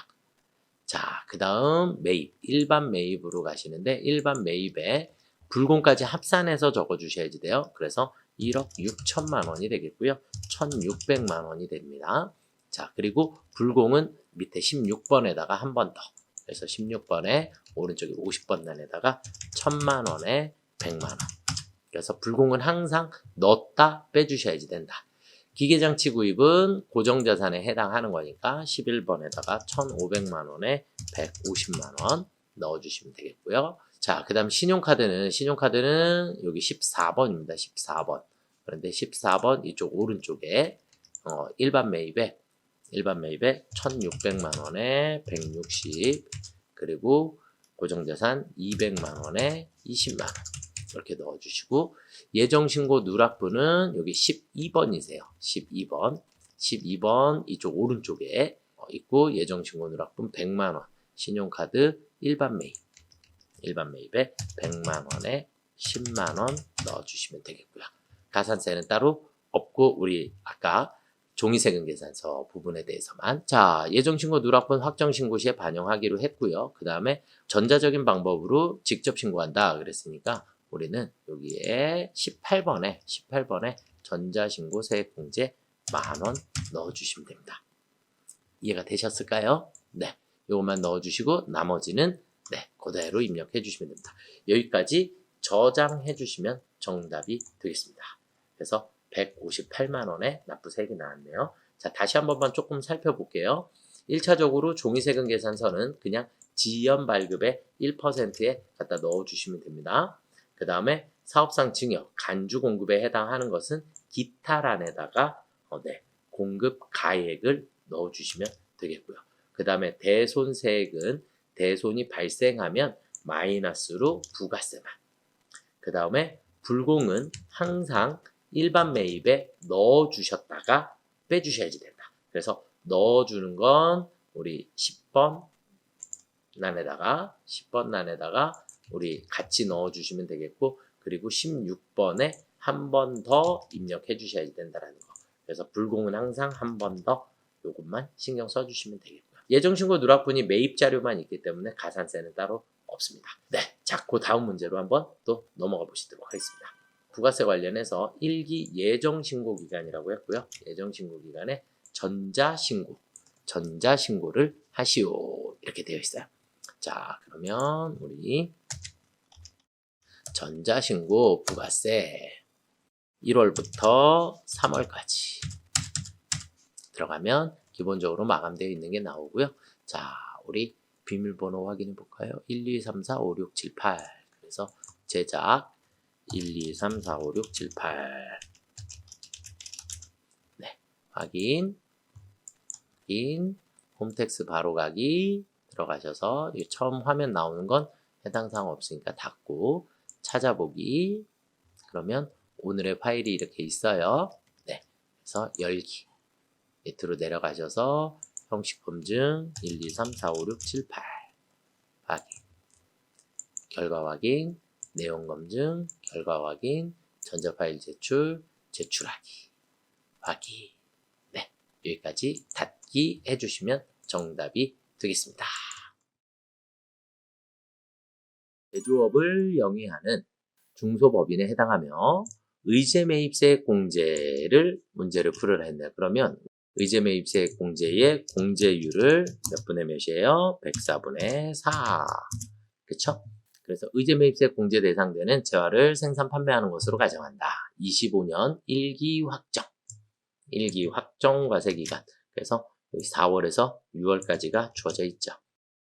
자, 그 다음 매입. 일반 매입으로 가시는데 일반 매입에 불공까지 합산해서 적어주셔야지 돼요. 그래서 1억 6천만 원이 되겠고요. 1,600만 원이 됩니다. 자, 그리고 불공은 밑에 16번에다가 한 번 더. 그래서 16번에 오른쪽에 50번 단에다가 1000만 원에 100만 원. 그래서 불공은 항상 넣었다 빼주셔야지 된다. 기계장치 구입은 고정자산에 해당하는 거니까 11번에다가 1,500만 원에 150만 원 넣어주시면 되겠고요. 자, 그 다음 신용카드는 여기 14번입니다. 14번. 그런데 14번 이쪽 오른쪽에 일반 매입에 1,600만 원에 160, 그리고 고정자산 200만 원에 20만 원 이렇게 넣어주시고, 예정신고 누락분은 여기 12번이세요. 12번 이쪽 오른쪽에 있고, 예정신고 누락분 100만 원, 신용카드 일반 매입에 100만 원에 10만 원 넣어주시면 되겠고요. 가산세는 따로 없고, 우리 아까 종이세금 계산서 부분에 대해서만. 자, 예정신고 누락분 확정신고 시에 반영하기로 했고요. 그 다음에 전자적인 방법으로 직접 신고한다 그랬으니까 우리는 여기에 18번에 전자신고 세액공제 만원 넣어주시면 됩니다. 이해가 되셨을까요? 네, 이것만 넣어주시고 나머지는 네, 그대로 입력해 주시면 됩니다. 여기까지 저장해 주시면 정답이 되겠습니다. 그래서 158만 원의 납부세액이 나왔네요. 자, 다시 한 번만 조금 살펴볼게요. 1차적으로 종이세금 계산서는 그냥 지연 발급의 1%에 갖다 넣어주시면 됩니다. 그 다음에 사업상 증여, 간주 공급에 해당하는 것은 기타란에다가 공급 가액을 넣어주시면 되겠고요. 그 다음에 대손세액은 대손이 발생하면 마이너스로 부가세만. 그 다음에 불공은 항상 일반 매입에 넣어주셨다가 빼주셔야지 된다. 그래서 넣어주는 건 우리 10번 난에다가 우리 같이 넣어주시면 되겠고, 그리고 16번에 한 번 더 입력해 주셔야 된다라는 거. 그래서 불공은 항상 한 번 더 요것만 신경 써주시면 되겠고요. 예정신고 누락분이 매입 자료만 있기 때문에 가산세는 따로 없습니다. 네, 자, 그 다음 문제로 한번 또 넘어가 보시도록 하겠습니다. 부가세 관련해서 1기 예정신고 기간이라고 했고요. 예정신고 기간에 전자신고를 하시오 이렇게 되어 있어요. 자, 그러면 우리 전자신고 부가세 1월부터 3월까지 들어가면 기본적으로 마감되어 있는 게 나오고요. 자, 우리 비밀번호 확인해 볼까요? 1, 2, 3, 4, 5, 6, 7, 8. 그래서 제작 1, 2, 3, 4, 5, 6, 7, 8. 네, 확인, 홈택스 바로 가기 들어가셔서 처음 화면 나오는 건 해당 사항 없으니까 닫고 찾아보기. 그러면 오늘의 파일이 이렇게 있어요. 네, 그래서 열기. 밑으로 내려가셔서 형식 검증 1, 2, 3, 4, 5, 6, 7, 8 확인, 결과 확인, 내용 검증, 결과 확인, 전자 파일 제출하기, 확인. 네, 여기까지 닫기 해주시면 정답이 되겠습니다. 제조업을 영위하는 중소법인에 해당하며 의제매입세 공제를 문제를 풀으라 했네요. 그러면 의제매입세 공제의 공제율을 몇 분의 몇이에요? 104분의 4. 그쵸? 그래서 의제매입세 공제 대상되는 재화를 생산 판매하는 것으로 가정한다. 25년 1기 확정 과세기간. 그래서 4월에서 6월까지가 주어져 있죠.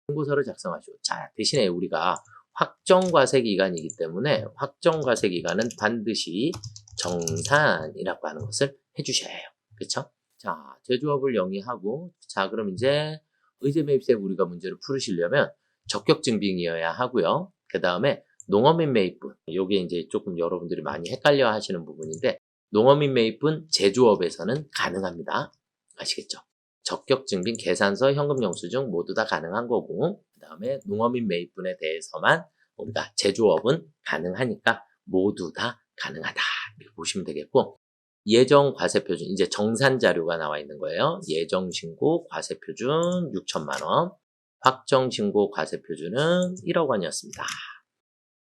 신고서를 작성하시고, 자, 대신에 우리가 확정과세기간이기 때문에 확정과세기간은 반드시 정산이라고 하는 것을 해주셔야 해요. 그쵸? 자, 제조업을 영위하고, 자, 그럼 이제 의제매입세 우리가 문제를 풀으시려면 적격증빙이어야 하고요. 그 다음에 농어민 매입분, 요게 이제 조금 여러분들이 많이 헷갈려 하시는 부분인데, 농어민 매입분 제조업에서는 가능합니다. 아시겠죠? 적격증빙, 계산서, 현금영수증 모두 다 가능한 거고, 그 다음에 농어민 매입분에 대해서만 우리가 제조업은 가능하니까 모두 다 가능하다 이렇게 보시면 되겠고, 예정 과세표준, 이제 정산 자료가 나와 있는 거예요. 예정신고 과세표준 6천만 원, 확정신고 과세표준은 1억 원이었습니다.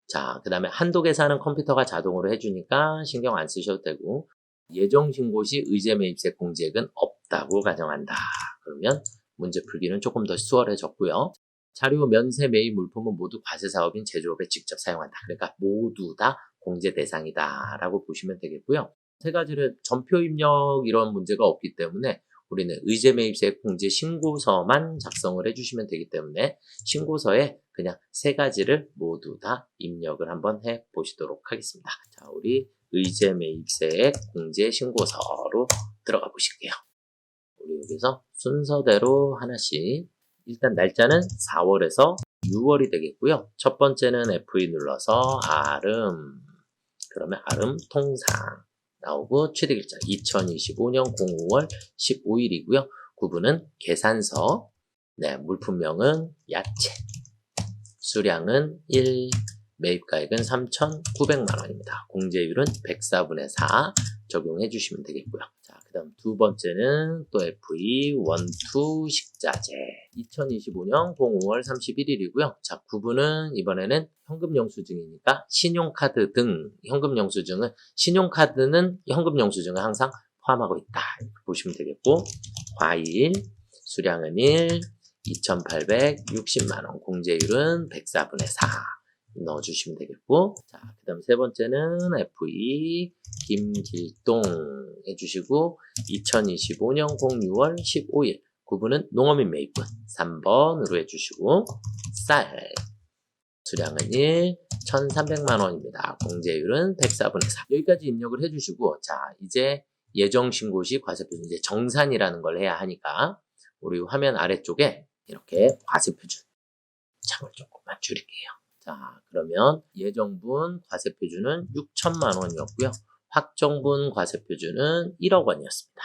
자, 그 다음에 한도 계산은 컴퓨터가 자동으로 해주니까 신경 안 쓰셔도 되고, 예정신고 시 의제매입세 공제액은 없다고 가정한다. 그러면 문제 풀기는 조금 더 수월해졌고요. 자료 면세 매입 물품은 모두 과세사업인 제조업에 직접 사용한다. 그러니까 모두 다 공제 대상이다 라고 보시면 되겠고요. 세 가지를 전표 입력 이런 문제가 없기 때문에 우리는 의제매입세 공제 신고서만 작성을 해주시면 되기 때문에 신고서에 그냥 세 가지를 모두 다 입력을 한번 해보시도록 하겠습니다. 자, 우리 의제매입세액 공제 신고서로 들어가 보실게요. 우리 여기서 순서대로 하나씩 일단 날짜는 4월에서 6월이 되겠고요. 첫 번째는 F2 눌러서 아름, 그러면 아름 통상 나오고 취득일자 2025년 05월 15일이고요. 구분은 계산서, 네, 물품명은 야채, 수량은 1, 매입가액은 3,900만 원입니다. 공제율은 104분의 4 적용해 주시면 되겠고요. 자, 그 다음 두 번째는 또 F2 원투 식자재 2025년 05월 31일이고요. 자, 구분은 이번에는 현금 영수증이니까 신용카드 등 현금 영수증은 신용카드는 현금 영수증을 항상 포함하고 있다. 이렇게 보시면 되겠고 과일 수량은 1, 2,860만 원 공제율은 104분의 4 넣어주시면 되겠고 자, 그 다음 세 번째는 F2 김길동 해주시고 2025년 06월 15일 구분은 농어민 매입분 3번으로 해주시고 쌀 수량은 1, 1,300만 원입니다. 공제율은 104분의 4 여기까지 입력을 해주시고 자 이제 예정신고시 과세표준 이제 정산이라는 걸 해야 하니까 우리 화면 아래쪽에 이렇게 과세표준 창을 조금만 줄일게요. 자, 그러면 예정분 과세표준은 6천만 원이었고요. 확정분 과세표준은 1억 원이었습니다.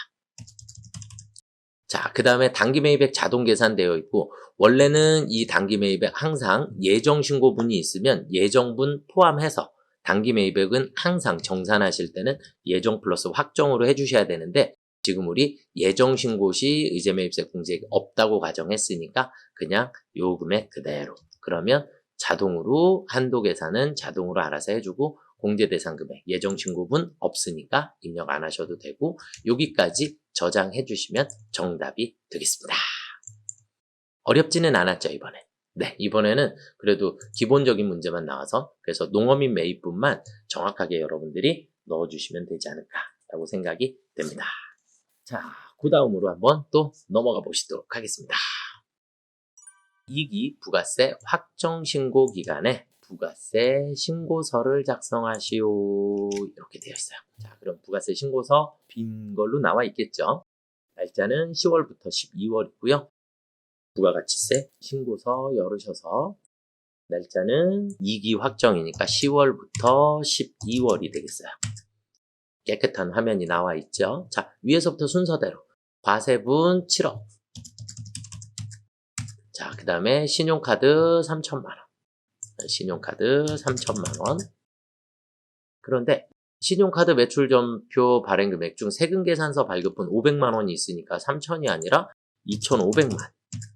자, 그 다음에 단기매입액 자동 계산되어 있고 원래는 이 단기매입액 항상 예정신고분이 있으면 예정분 포함해서 단기매입액은 항상 정산하실 때는 예정 플러스 확정으로 해주셔야 되는데 지금 우리 예정신고 시 의제매입세 공제액이 없다고 가정했으니까 그냥 요 금액 그대로 그러면 자동으로 한도 계산은 자동으로 알아서 해주고 공제대상 금액 예정신고분 없으니까 입력 안 하셔도 되고 여기까지 저장해 주시면 정답이 되겠습니다. 어렵지는 않았죠 이번에. 네, 이번에는 그래도 기본적인 문제만 나와서 그래서 농어민 매입분만 정확하게 여러분들이 넣어주시면 되지 않을까라고 생각이 됩니다. 자, 그 다음으로 한번 또 넘어가 보시도록 하겠습니다. 2기 부가세 확정신고 기간에 부가세 신고서를 작성하시오 이렇게 되어 있어요. 자, 그럼 부가세 신고서 빈 걸로 나와 있겠죠. 날짜는 10월부터 12월이고요. 부가가치세 신고서 열으셔서 날짜는 2기 확정이니까 10월부터 12월이 되겠어요. 깨끗한 화면이 나와 있죠. 자, 위에서부터 순서대로 과세분 7억 자, 그 다음에 신용카드 3천만 원 신용카드 3천만 원 그런데 신용카드 매출점표 발행금액 중 세금계산서 발급분 500만 원이 있으니까 3천이 아니라 2,500만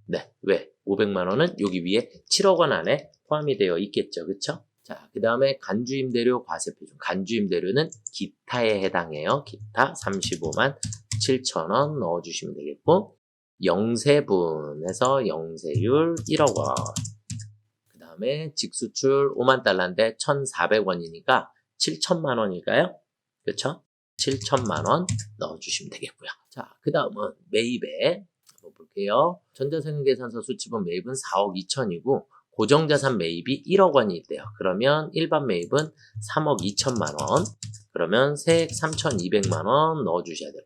네, 왜? 500만 원은 여기 위에 7억 원 안에 포함이 되어 있겠죠. 그쵸? 자, 그 다음에 간주임대료 과세표준. 간주임대료는 기타에 해당해요. 기타 35만 7천 원 넣어주시면 되겠고 영세분에서 영세율 1억 원 그 다음에 직수출 5만 달러인데 1,400원이니까 7천만 원일까요? 그쵸? 7천만 원 넣어주시면 되겠고요. 자, 그 다음은 매입에 한번 볼게요. 전자세금계산서 수치본 매입은 4억 2천이고 고정자산 매입이 1억 원이 있대요. 그러면 일반 매입은 3억 2천만 원 그러면 세액 3,200만 원 넣어주셔야 돼요.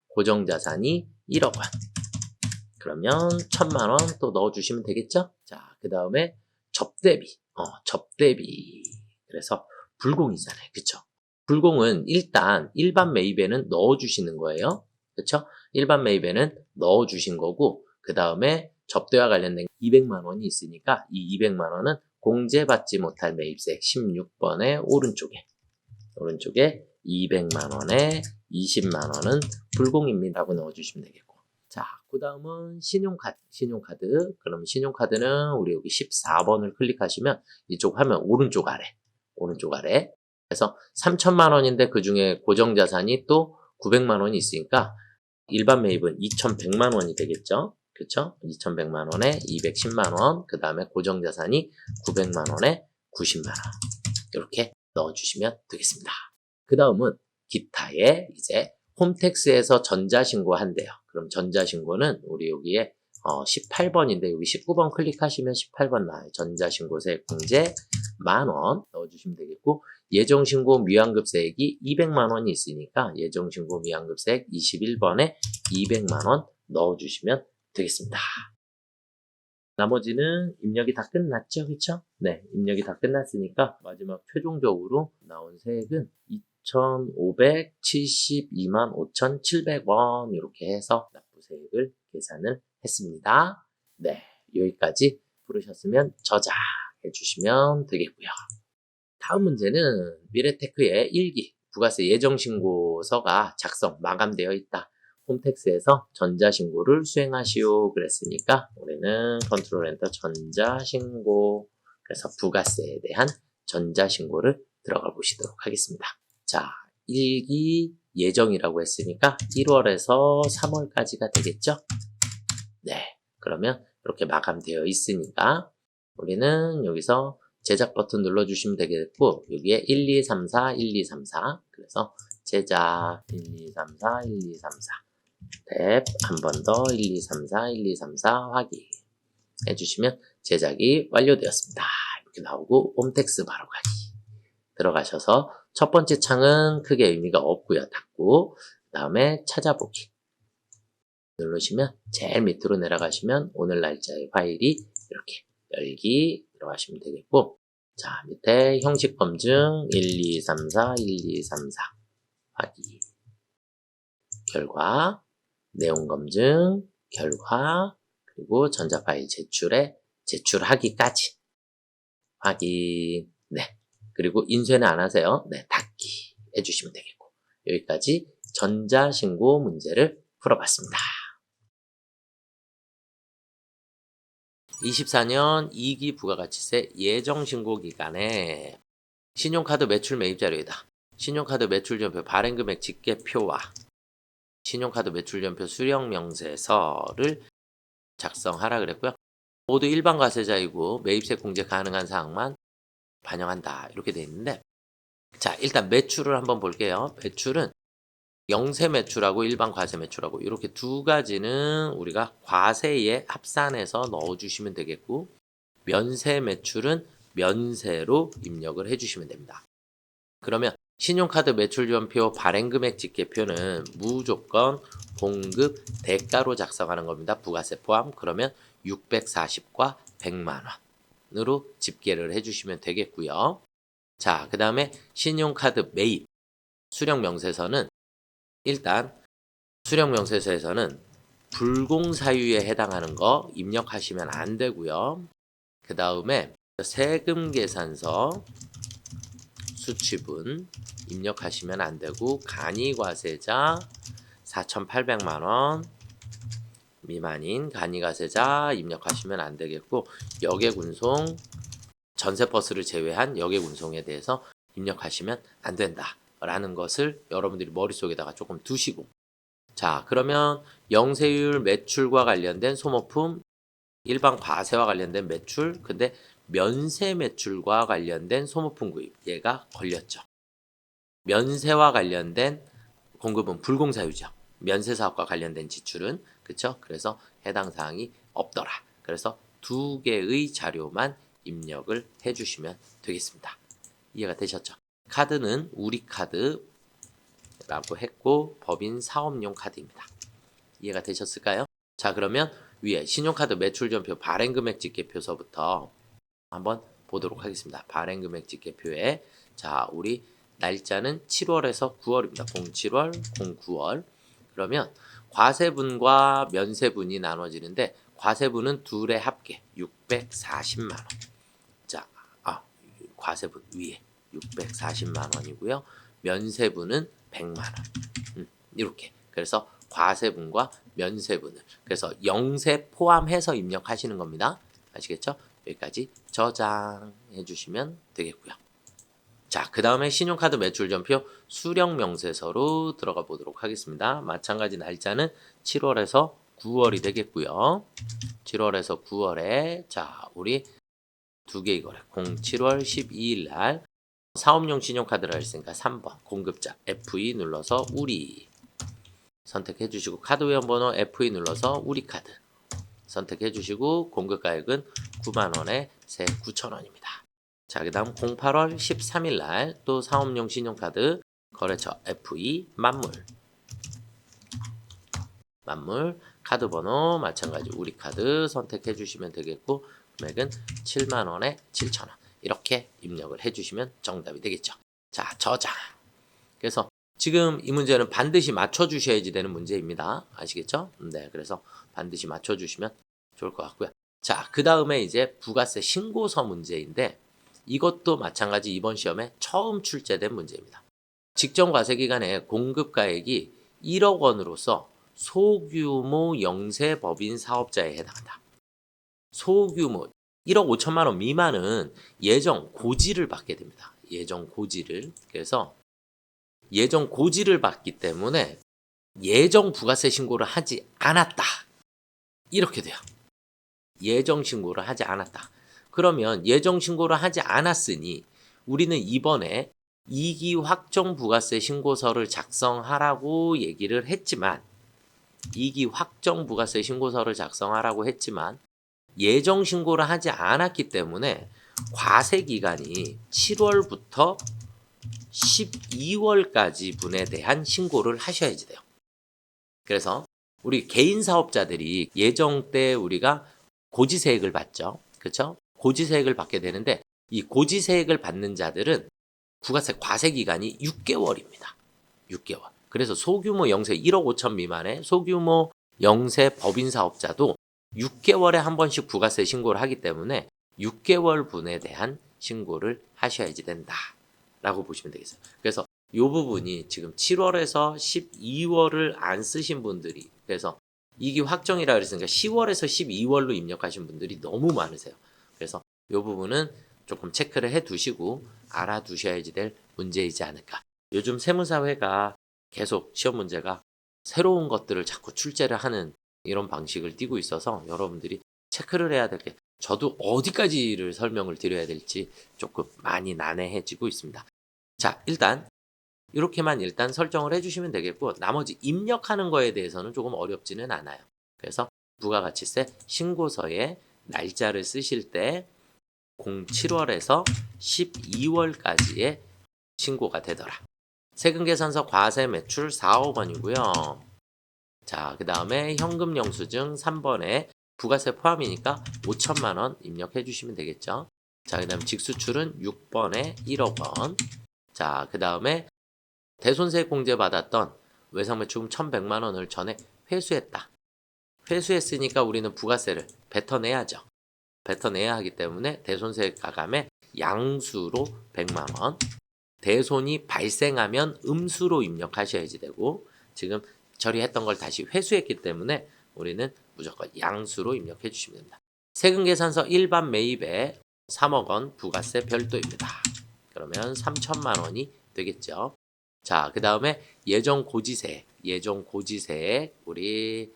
고정자산이 1억 원 그러면 1,000만 원 또 넣어주시면 되겠죠? 자, 그 다음에 접대비 접대비 그래서 불공이잖아요. 그쵸? 불공은 일단 일반 매입에는 넣어주시는 거예요. 그쵸? 일반 매입에는 넣어주신 거고 그 다음에 접대와 관련된 200만 원이 있으니까 이 200만 원은 공제받지 못할 매입세액 16번의 오른쪽에 200만 원에 20만 원은 불공입니다 라고 넣어주시면 되겠고 자, 그 다음은 신용카드 그럼 신용카드는 우리 여기 14번을 클릭하시면 이쪽 화면 오른쪽 아래 그래서 3천만 원인데 그 중에 고정자산이 또 900만 원이 있으니까 일반 매입은 2,100만 원이 되겠죠. 그쵸? 2,100만 원에 210만 원, 그 다음에 고정자산이 900만 원에 90만 원. 이렇게 넣어주시면 되겠습니다. 그 다음은 기타에 이제 홈택스에서 전자신고 한대요. 그럼 전자신고는 우리 여기에 18번인데 여기 19번 클릭하시면 18번 나와요. 전자신고세 공제 만원 넣어주시면 되겠고, 예정신고 미완급세액이 200만 원이 있으니까 예정신고 미완급세액 21번에 200만 원 넣어주시면 되겠습니다. 나머지는 입력이 다 끝났죠, 그쵸? 네, 입력이 다 끝났으니까 마지막 최종적으로 나온 세액은 2,572만 5,700원 이렇게 해서 납부세액을 계산을 했습니다. 네, 여기까지 풀으셨으면 저장해 주시면 되겠고요. 다음 문제는 미래테크의 1기 부가세 예정신고서가 작성 마감되어 있다. 홈택스에서 전자신고를 수행하시오 그랬으니까 우리는 컨트롤 엔터 전자신고, 그래서 부가세에 대한 전자신고를 들어가 보시도록 하겠습니다. 자, 1기 예정이라고 했으니까 1월에서 3월까지가 되겠죠? 네, 그러면 이렇게 마감되어 있으니까 우리는 여기서 제작 버튼 눌러주시면 되겠고, 여기에 1, 2, 3, 4, 1, 2, 3, 4 그래서 제작 1, 2, 3, 4, 1, 2, 3, 4 탭 한 번 더 1, 2, 3, 4, 1, 2, 3, 4 확인 해주시면 제작이 완료되었습니다. 이렇게 나오고 홈택스 바로 가기 들어가셔서 첫 번째 창은 크게 의미가 없고요. 닫고 그 다음에 찾아보기 누르시면 제일 밑으로 내려가시면 오늘 날짜의 파일이 이렇게 열기 들어가시면 되겠고, 자 밑에 형식 검증 1, 2, 3, 4, 1, 2, 3, 4 확인 결과 내용 검증 결과 그리고 전자 파일 제출하기까지 확인. 네, 그리고 인쇄는 안 하세요. 네, 닫기 해주시면 되겠고, 여기까지 전자신고 문제를 풀어봤습니다. 24년 2기 부가가치세 예정신고 기간에 신용카드 매출 매입 자료이다. 신용카드 매출전표 발행금액 집계표와 신용카드 매출전표 수령명세서를 작성하라 그랬고요. 모두 일반 과세자이고 매입세 공제 가능한 사항만 반영한다 이렇게 되어 있는데, 자 일단 매출을 한번 볼게요. 매출은 영세 매출하고 일반 과세 매출하고 이렇게 두 가지는 우리가 과세에 합산해서 넣어주시면 되겠고, 면세 매출은 면세로 입력을 해주시면 됩니다. 그러면 신용카드 매출전표 발행금액 집계표는 무조건 봉급 대가로 작성하는 겁니다. 부가세 포함. 그러면 640과 100만 원으로 집계를 해주시면 되겠고요. 자, 그 다음에 신용카드 매입 수령명세서는 일단 수령명세서에서는 불공사유에 해당하는 거 입력하시면 안 되고요. 그 다음에 세금계산서 수취분 입력하시면 안 되고, 간이과세자 4,800만 원 미만인 간이과세자 입력하시면 안 되겠고, 역외군송 전세버스를 제외한 역외군송에 대해서 입력하시면 안 된다 라는 것을 여러분들이 머릿속에다가 조금 두시고, 자 그러면 영세율 매출과 관련된 소모품 일반 과세와 관련된 매출, 근데 면세 매출과 관련된 소모품 구입 얘가 걸렸죠. 면세와 관련된 공급은 불공사유죠. 면세 사업과 관련된 지출은, 그쵸? 그래서 해당 사항이 없더라. 그래서 두 개의 자료만 입력을 해주시면 되겠습니다. 이해가 되셨죠? 카드는 우리카드라고 했고 법인 사업용 카드입니다. 이해가 되셨을까요? 자 그러면 위에 신용카드 매출전표 발행금액 집계표서부터 한번 보도록 하겠습니다. 발행금액 집계표에 자 우리 날짜는 7월에서 9월입니다. 07월, 09월. 그러면 과세분과 면세분이 나눠지는데 과세분은 둘의 합계 640만 원. 자, 과세분 위에 640만 원이고요. 면세분은 100만 원. 이렇게. 그래서 과세분과 면세분을 그래서 영세 포함해서 입력하시는 겁니다. 아시겠죠? 여기까지 저장해 주시면 되겠고요. 자, 그 다음에 신용카드 매출전표 수령명세서로 들어가 보도록 하겠습니다. 마찬가지 날짜는 7월에서 9월이 되겠고요. 7월에서 9월에 자, 우리 두 개의 거래 07월 12일 날 사업용 신용카드를 했으니까 3번 공급자 FE 눌러서 우리 선택해 주시고 카드 회원번호 FE 눌러서 우리 카드 선택해 주시고 공급가액은 9만원에 세 9천원입니다. 자, 그 다음 08월 13일 날 또 사업용 신용카드 거래처 FE 만물 카드 번호 마찬가지 우리 카드 선택해 주시면 되겠고 금액은 7만원에 7천원 이렇게 입력을 해 주시면 정답이 되겠죠. 자, 저장. 그래서 지금 이 문제는 반드시 맞춰 주셔야지 되는 문제입니다. 아시겠죠? 네, 그래서 반드시 맞춰 주시면 좋을 것 같고요. 자, 그 다음에 이제 부가세 신고서 문제인데 이것도 마찬가지 이번 시험에 처음 출제된 문제입니다. 직전 과세 기간에 공급가액이 1억 원으로서 소규모 영세 법인 사업자에 해당한다. 소규모 1억 5천만 원 미만은 예정 고지를 받게 됩니다. 예정 고지를. 그래서 예정 고지를 받기 때문에 예정 부가세 신고를 하지 않았다. 이렇게 돼요. 예정 신고를 하지 않았다. 그러면 예정 신고를 하지 않았으니 우리는 이번에 2기 확정 부가세 신고서를 작성하라고 얘기를 했지만 2기 확정 부가세 신고서를 작성하라고 했지만 예정 신고를 하지 않았기 때문에 과세 기간이 7월부터 12월까지 분에 대한 신고를 하셔야지 돼요. 그래서 우리 개인 사업자들이 예정 때 우리가 고지세액을 받죠. 그렇죠? 고지세액을 받게 되는데 이 고지세액을 받는 자들은 부가세 과세 기간이 6개월입니다. 6개월. 그래서 소규모 영세 1억 5천 미만의 소규모 영세 법인 사업자도 6개월에 한 번씩 부가세 신고를 하기 때문에 6개월 분에 대한 신고를 하셔야지 된다. 라고 보시면 되겠어요. 그래서 이 부분이 지금 7월에서 12월을 안 쓰신 분들이 그래서 이게 확정이라 그랬으니까 10월에서 12월로 입력하신 분들이 너무 많으세요. 그래서 이 부분은 조금 체크를 해 두시고 알아두셔야지 될 문제이지 않을까. 요즘 세무사회가 계속 시험 문제가 새로운 것들을 자꾸 출제를 하는 이런 방식을 띠고 있어서 여러분들이 체크를 해야 될 게 저도 어디까지를 설명을 드려야 될지 조금 많이 난해해지고 있습니다. 자, 일단 이렇게만 일단 설정을 해주시면 되겠고 나머지 입력하는 거에 대해서는 조금 어렵지는 않아요. 그래서 부가가치세 신고서에 날짜를 쓰실 때 07월에서 12월까지의 신고가 되더라. 세금계산서 과세 매출 4억 원이고요. 자, 그 다음에 현금 영수증 3번에 부가세 포함이니까 5천만 원 입력해 주시면 되겠죠. 자, 그 다음 직수출은 6번에 1억 원. 자, 그 다음에 대손세 공제 받았던 외상매출금 1,100만 원을 전에 회수했다. 회수했으니까 우리는 부가세를 뱉어내야죠. 뱉어내야 하기 때문에 대손세 가감에 양수로 100만 원. 대손이 발생하면 음수로 입력하셔야지 되고 지금 처리했던 걸 다시 회수했기 때문에 우리는 무조건 양수로 입력해 주시면 됩니다. 세금계산서 일반 매입에 3억 원 부가세 별도입니다. 그러면 3천만 원이 되겠죠. 자, 그 다음에 예정 고지세 우리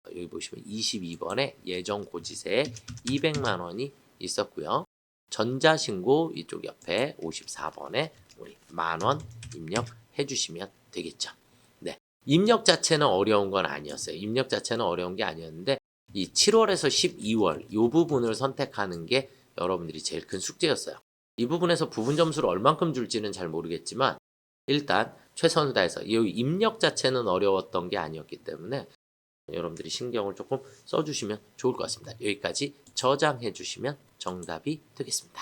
여기 보시면 22번에 예정 고지세 200만 원이 있었고요. 전자신고 이쪽 옆에 54번에 우리 만원 입력해 주시면 되겠죠. 네, 입력 자체는 어려운 건 아니었어요. 입력 자체는 어려운 게 아니었는데 이 7월에서 12월 이 부분을 선택하는 게 여러분들이 제일 큰 숙제였어요. 이 부분에서 부분 점수를 얼만큼 줄지는 잘 모르겠지만 일단 최선을 다해서 이 입력 자체는 어려웠던 게 아니었기 때문에 여러분들이 신경을 조금 써주시면 좋을 것 같습니다. 여기까지 저장해 주시면 정답이 되겠습니다.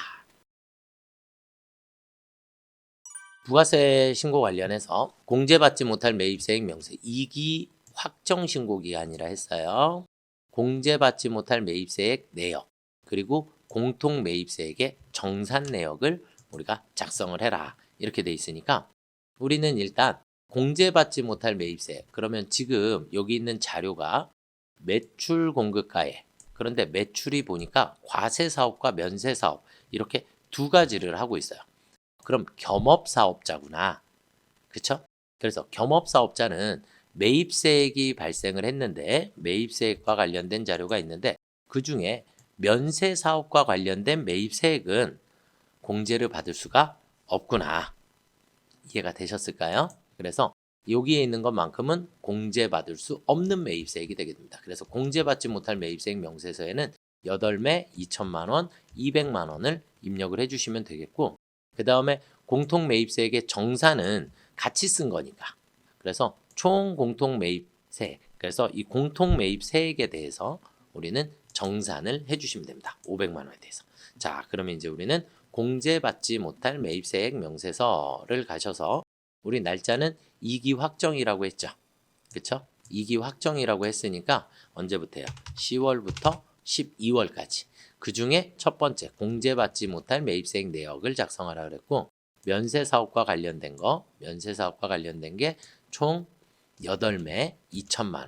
부가세 신고 관련해서 공제받지 못할 매입세액 명세 2기 확정 신고 기간이라 했어요. 공제받지 못할 매입세액 내역 그리고 공통 매입세액의 정산 내역을 우리가 작성을 해라 이렇게 돼 있으니까 우리는 일단 공제받지 못할 매입세 그러면 지금 여기 있는 자료가 매출 공급가액 그런데 매출이 보니까 과세사업과 면세사업 이렇게 두 가지를 하고 있어요. 그럼 겸업사업자구나. 그쵸? 그래서 겸업사업자는 매입세액이 발생을 했는데 매입세액과 관련된 자료가 있는데 그 중에 면세사업과 관련된 매입세액은 공제를 받을 수가 없구나. 이해가 되셨을까요? 그래서 여기에 있는 것만큼은 공제받을 수 없는 매입세액이 되게 됩니다. 그래서 공제받지 못할 매입세액 명세서에는 8매 2천만 원, 200만 원을 입력을 해주시면 되겠고 그 다음에 공통매입세액의 정산은 같이 쓴 거니까 그래서 총 공통매입세액 그래서 이 공통매입세액에 대해서 우리는 정산을 해주시면 됩니다. 500만 원에 대해서. 자, 그러면 이제 우리는 공제받지 못할 매입세액 명세서를 가셔서 우리 날짜는 2기 확정이라고 했죠. 그쵸? 2기 확정이라고 했으니까 언제부터요? 10월부터 12월까지. 그 중에 첫 번째 공제받지 못할 매입세액 내역을 작성하라 그랬고 면세사업과 관련된 게 총 8매 2천만 원.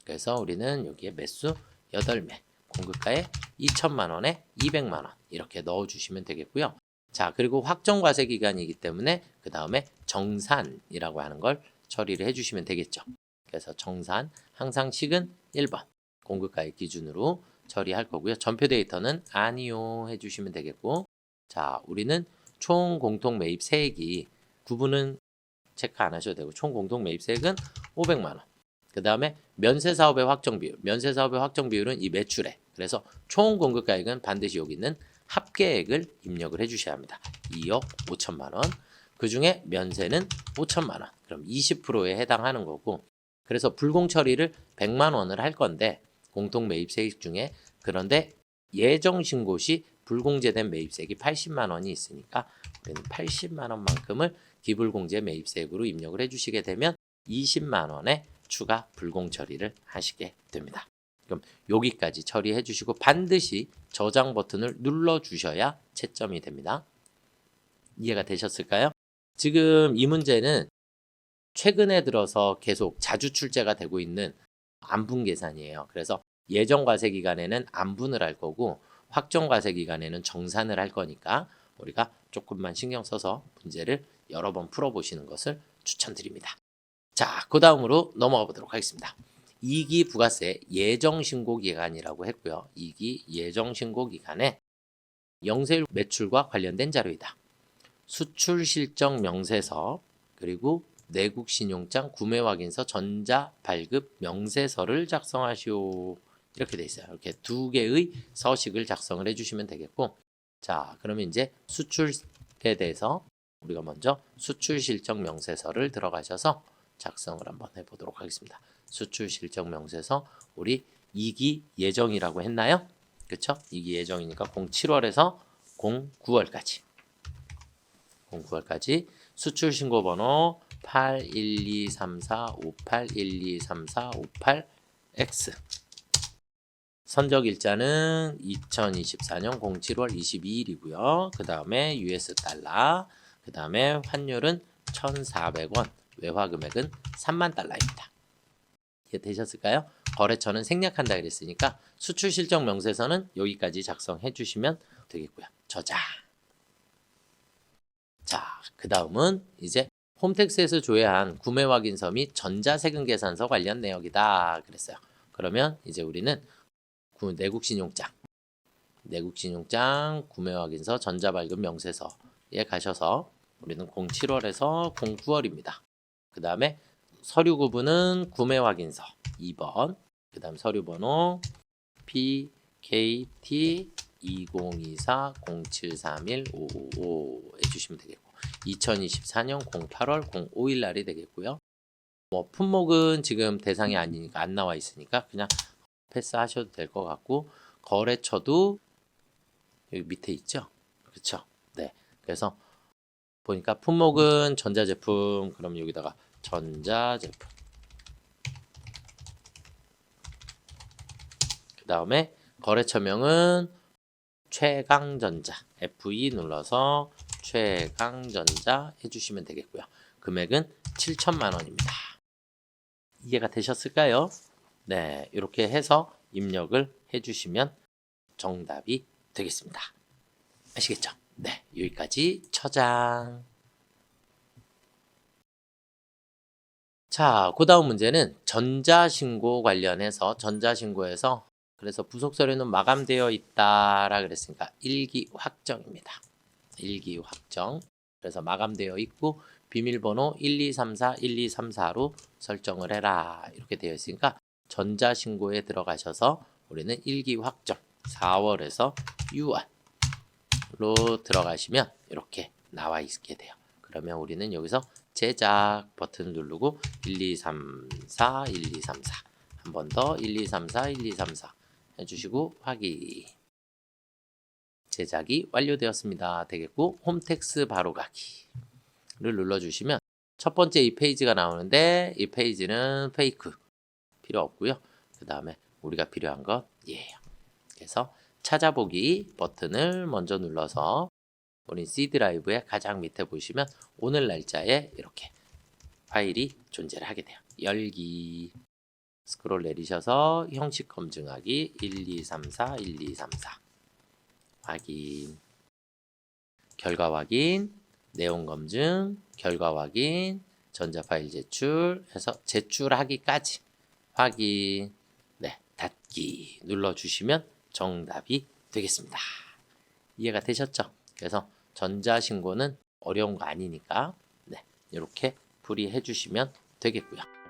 그래서 우리는 여기에 매수 8매 공급가에 2천만 원에 200만 원 이렇게 넣어주시면 되겠고요. 자, 그리고 확정과세 기간이기 때문에 그 다음에 정산이라고 하는 걸 처리를 해주시면 되겠죠. 그래서 정산 항상 식은 1번 공급가액 기준으로 처리할 거고요. 전표 데이터는 아니요 해주시면 되겠고 자, 우리는 총 공통 매입 세액이 구분은 체크 안 하셔도 되고 총 공통 매입 세액은 500만 원. 그 다음에 면세사업의 확정 비율. 면세사업의 확정 비율은 이 매출액. 그래서 총 공급가액은 반드시 여기 있는 합계액을 입력을 해주셔야 합니다. 2억 5천만 원. 그 중에 면세는 5천만 원. 그럼 20%에 해당하는 거고. 그래서 불공 처리를 100만 원을 할 건데 공통 매입세액 중에 그런데 예정 신고 시 불공제된 매입세액이 80만 원이 있으니까 우리는 80만 원만큼을 기불공제 매입세액으로 입력을 해주시게 되면 20만 원의 추가 불공 처리를 하시게 됩니다. 그럼 여기까지 처리해 주시고 반드시 저장 버튼을 눌러 주셔야 채점이 됩니다. 이해가 되셨을까요? 지금 이 문제는 최근에 들어서 계속 자주 출제가 되고 있는 안분 계산이에요. 그래서 예정 과세 기간에는 안분을 할 거고 확정 과세 기간에는 정산을 할 거니까 우리가 조금만 신경 써서 문제를 여러 번 풀어보시는 것을 추천드립니다. 자, 그 다음으로 넘어가 보도록 하겠습니다. 2기 부가세 예정신고 기간이라고 했고요. 2기 예정신고 기간에 영세율 매출과 관련된 자료이다. 수출실적 명세서 그리고 내국신용장 구매확인서 전자발급 명세서를 작성하시오. 이렇게 돼 있어요. 이렇게 두 개의 서식을 작성을 해주시면 되겠고 자, 그러면 이제 수출에 대해서 우리가 먼저 수출실적 명세서를 들어가셔서 작성을 한번 해보도록 하겠습니다. 수출실적 명세서 우리 2기 예정이라고 했나요? 그쵸? 2기 예정이니까 07월에서 09월까지 09월까지 수출신고번호 81234581234558X 선적일자는 2024년 07월 22일이고요. 그 다음에 US 달러 그 다음에 환율은 1,400원 외화금액은 3만 달러입니다. 이해 되셨을까요? 거래처는 생략한다 그랬으니까 수출실적 명세서는 여기까지 작성해 주시면 되겠고요. 저장. 자, 그 다음은 이제 홈택스에서 조회한 구매확인서 및 전자세금계산서 관련 내역이다 그랬어요. 그러면 이제 우리는 내국신용장 구매확인서 전자발급 명세서에 가셔서 우리는 07월에서 09월입니다. 그 다음에 서류 구분은 구매확인서 2번 그 다음 서류번호 PKT 2024-0731-555 해주시면 되겠고 2024년 08월 05일 날이 되겠고요. 뭐 품목은 지금 대상이 아니니까 안 나와 있으니까 그냥 패스하셔도 될 것 같고 거래처도 여기 밑에 있죠. 그렇죠. 네. 그래서 보니까 품목은 전자제품 그럼 여기다가 전자제품 그 다음에 거래처명은 최강전자 F2 눌러서 최강전자 해주시면 되겠고요. 금액은 7천만 원입니다. 이해가 되셨을까요? 네, 이렇게 해서 입력을 해주시면 정답이 되겠습니다. 아시겠죠? 네, 여기까지 처장. 자, 그 다음 문제는 전자신고 관련해서 전자신고에서 그래서 부속서류는 마감되어 있다라 그랬으니까 일기 확정입니다. 일기 확정. 그래서 마감되어 있고 비밀번호 1234 1234로 설정을 해라 이렇게 되어 있으니까 전자신고에 들어가셔서 우리는 일기 확정 4월에서 6월로 들어가시면 이렇게 나와 있게 돼요. 그러면 우리는 여기서 제작 버튼을 누르고 1234 1234 한 번 더 1234 1234 해주시고 확인. 제작이 완료되었습니다. 되겠고 홈택스 바로 가기를 눌러주시면 첫 번째 이 페이지가 나오는데 이 페이지는 페이크 필요 없고요. 그 다음에 우리가 필요한 것 예요. 그래서 찾아보기 버튼을 먼저 눌러서 우리 C 드라이브의 가장 밑에 보시면 오늘 날짜에 이렇게 파일이 존재를 하게 돼요. 열기 스크롤 내리셔서 형식 검증하기 1234 1234 확인 결과 확인 내용 검증 결과 확인 전자 파일 제출 해서 제출하기까지 확인 네 닫기 눌러주시면 정답이 되겠습니다. 이해가 되셨죠? 그래서 전자신고는 어려운 거 아니니까 네, 이렇게 풀이해 주시면 되겠고요.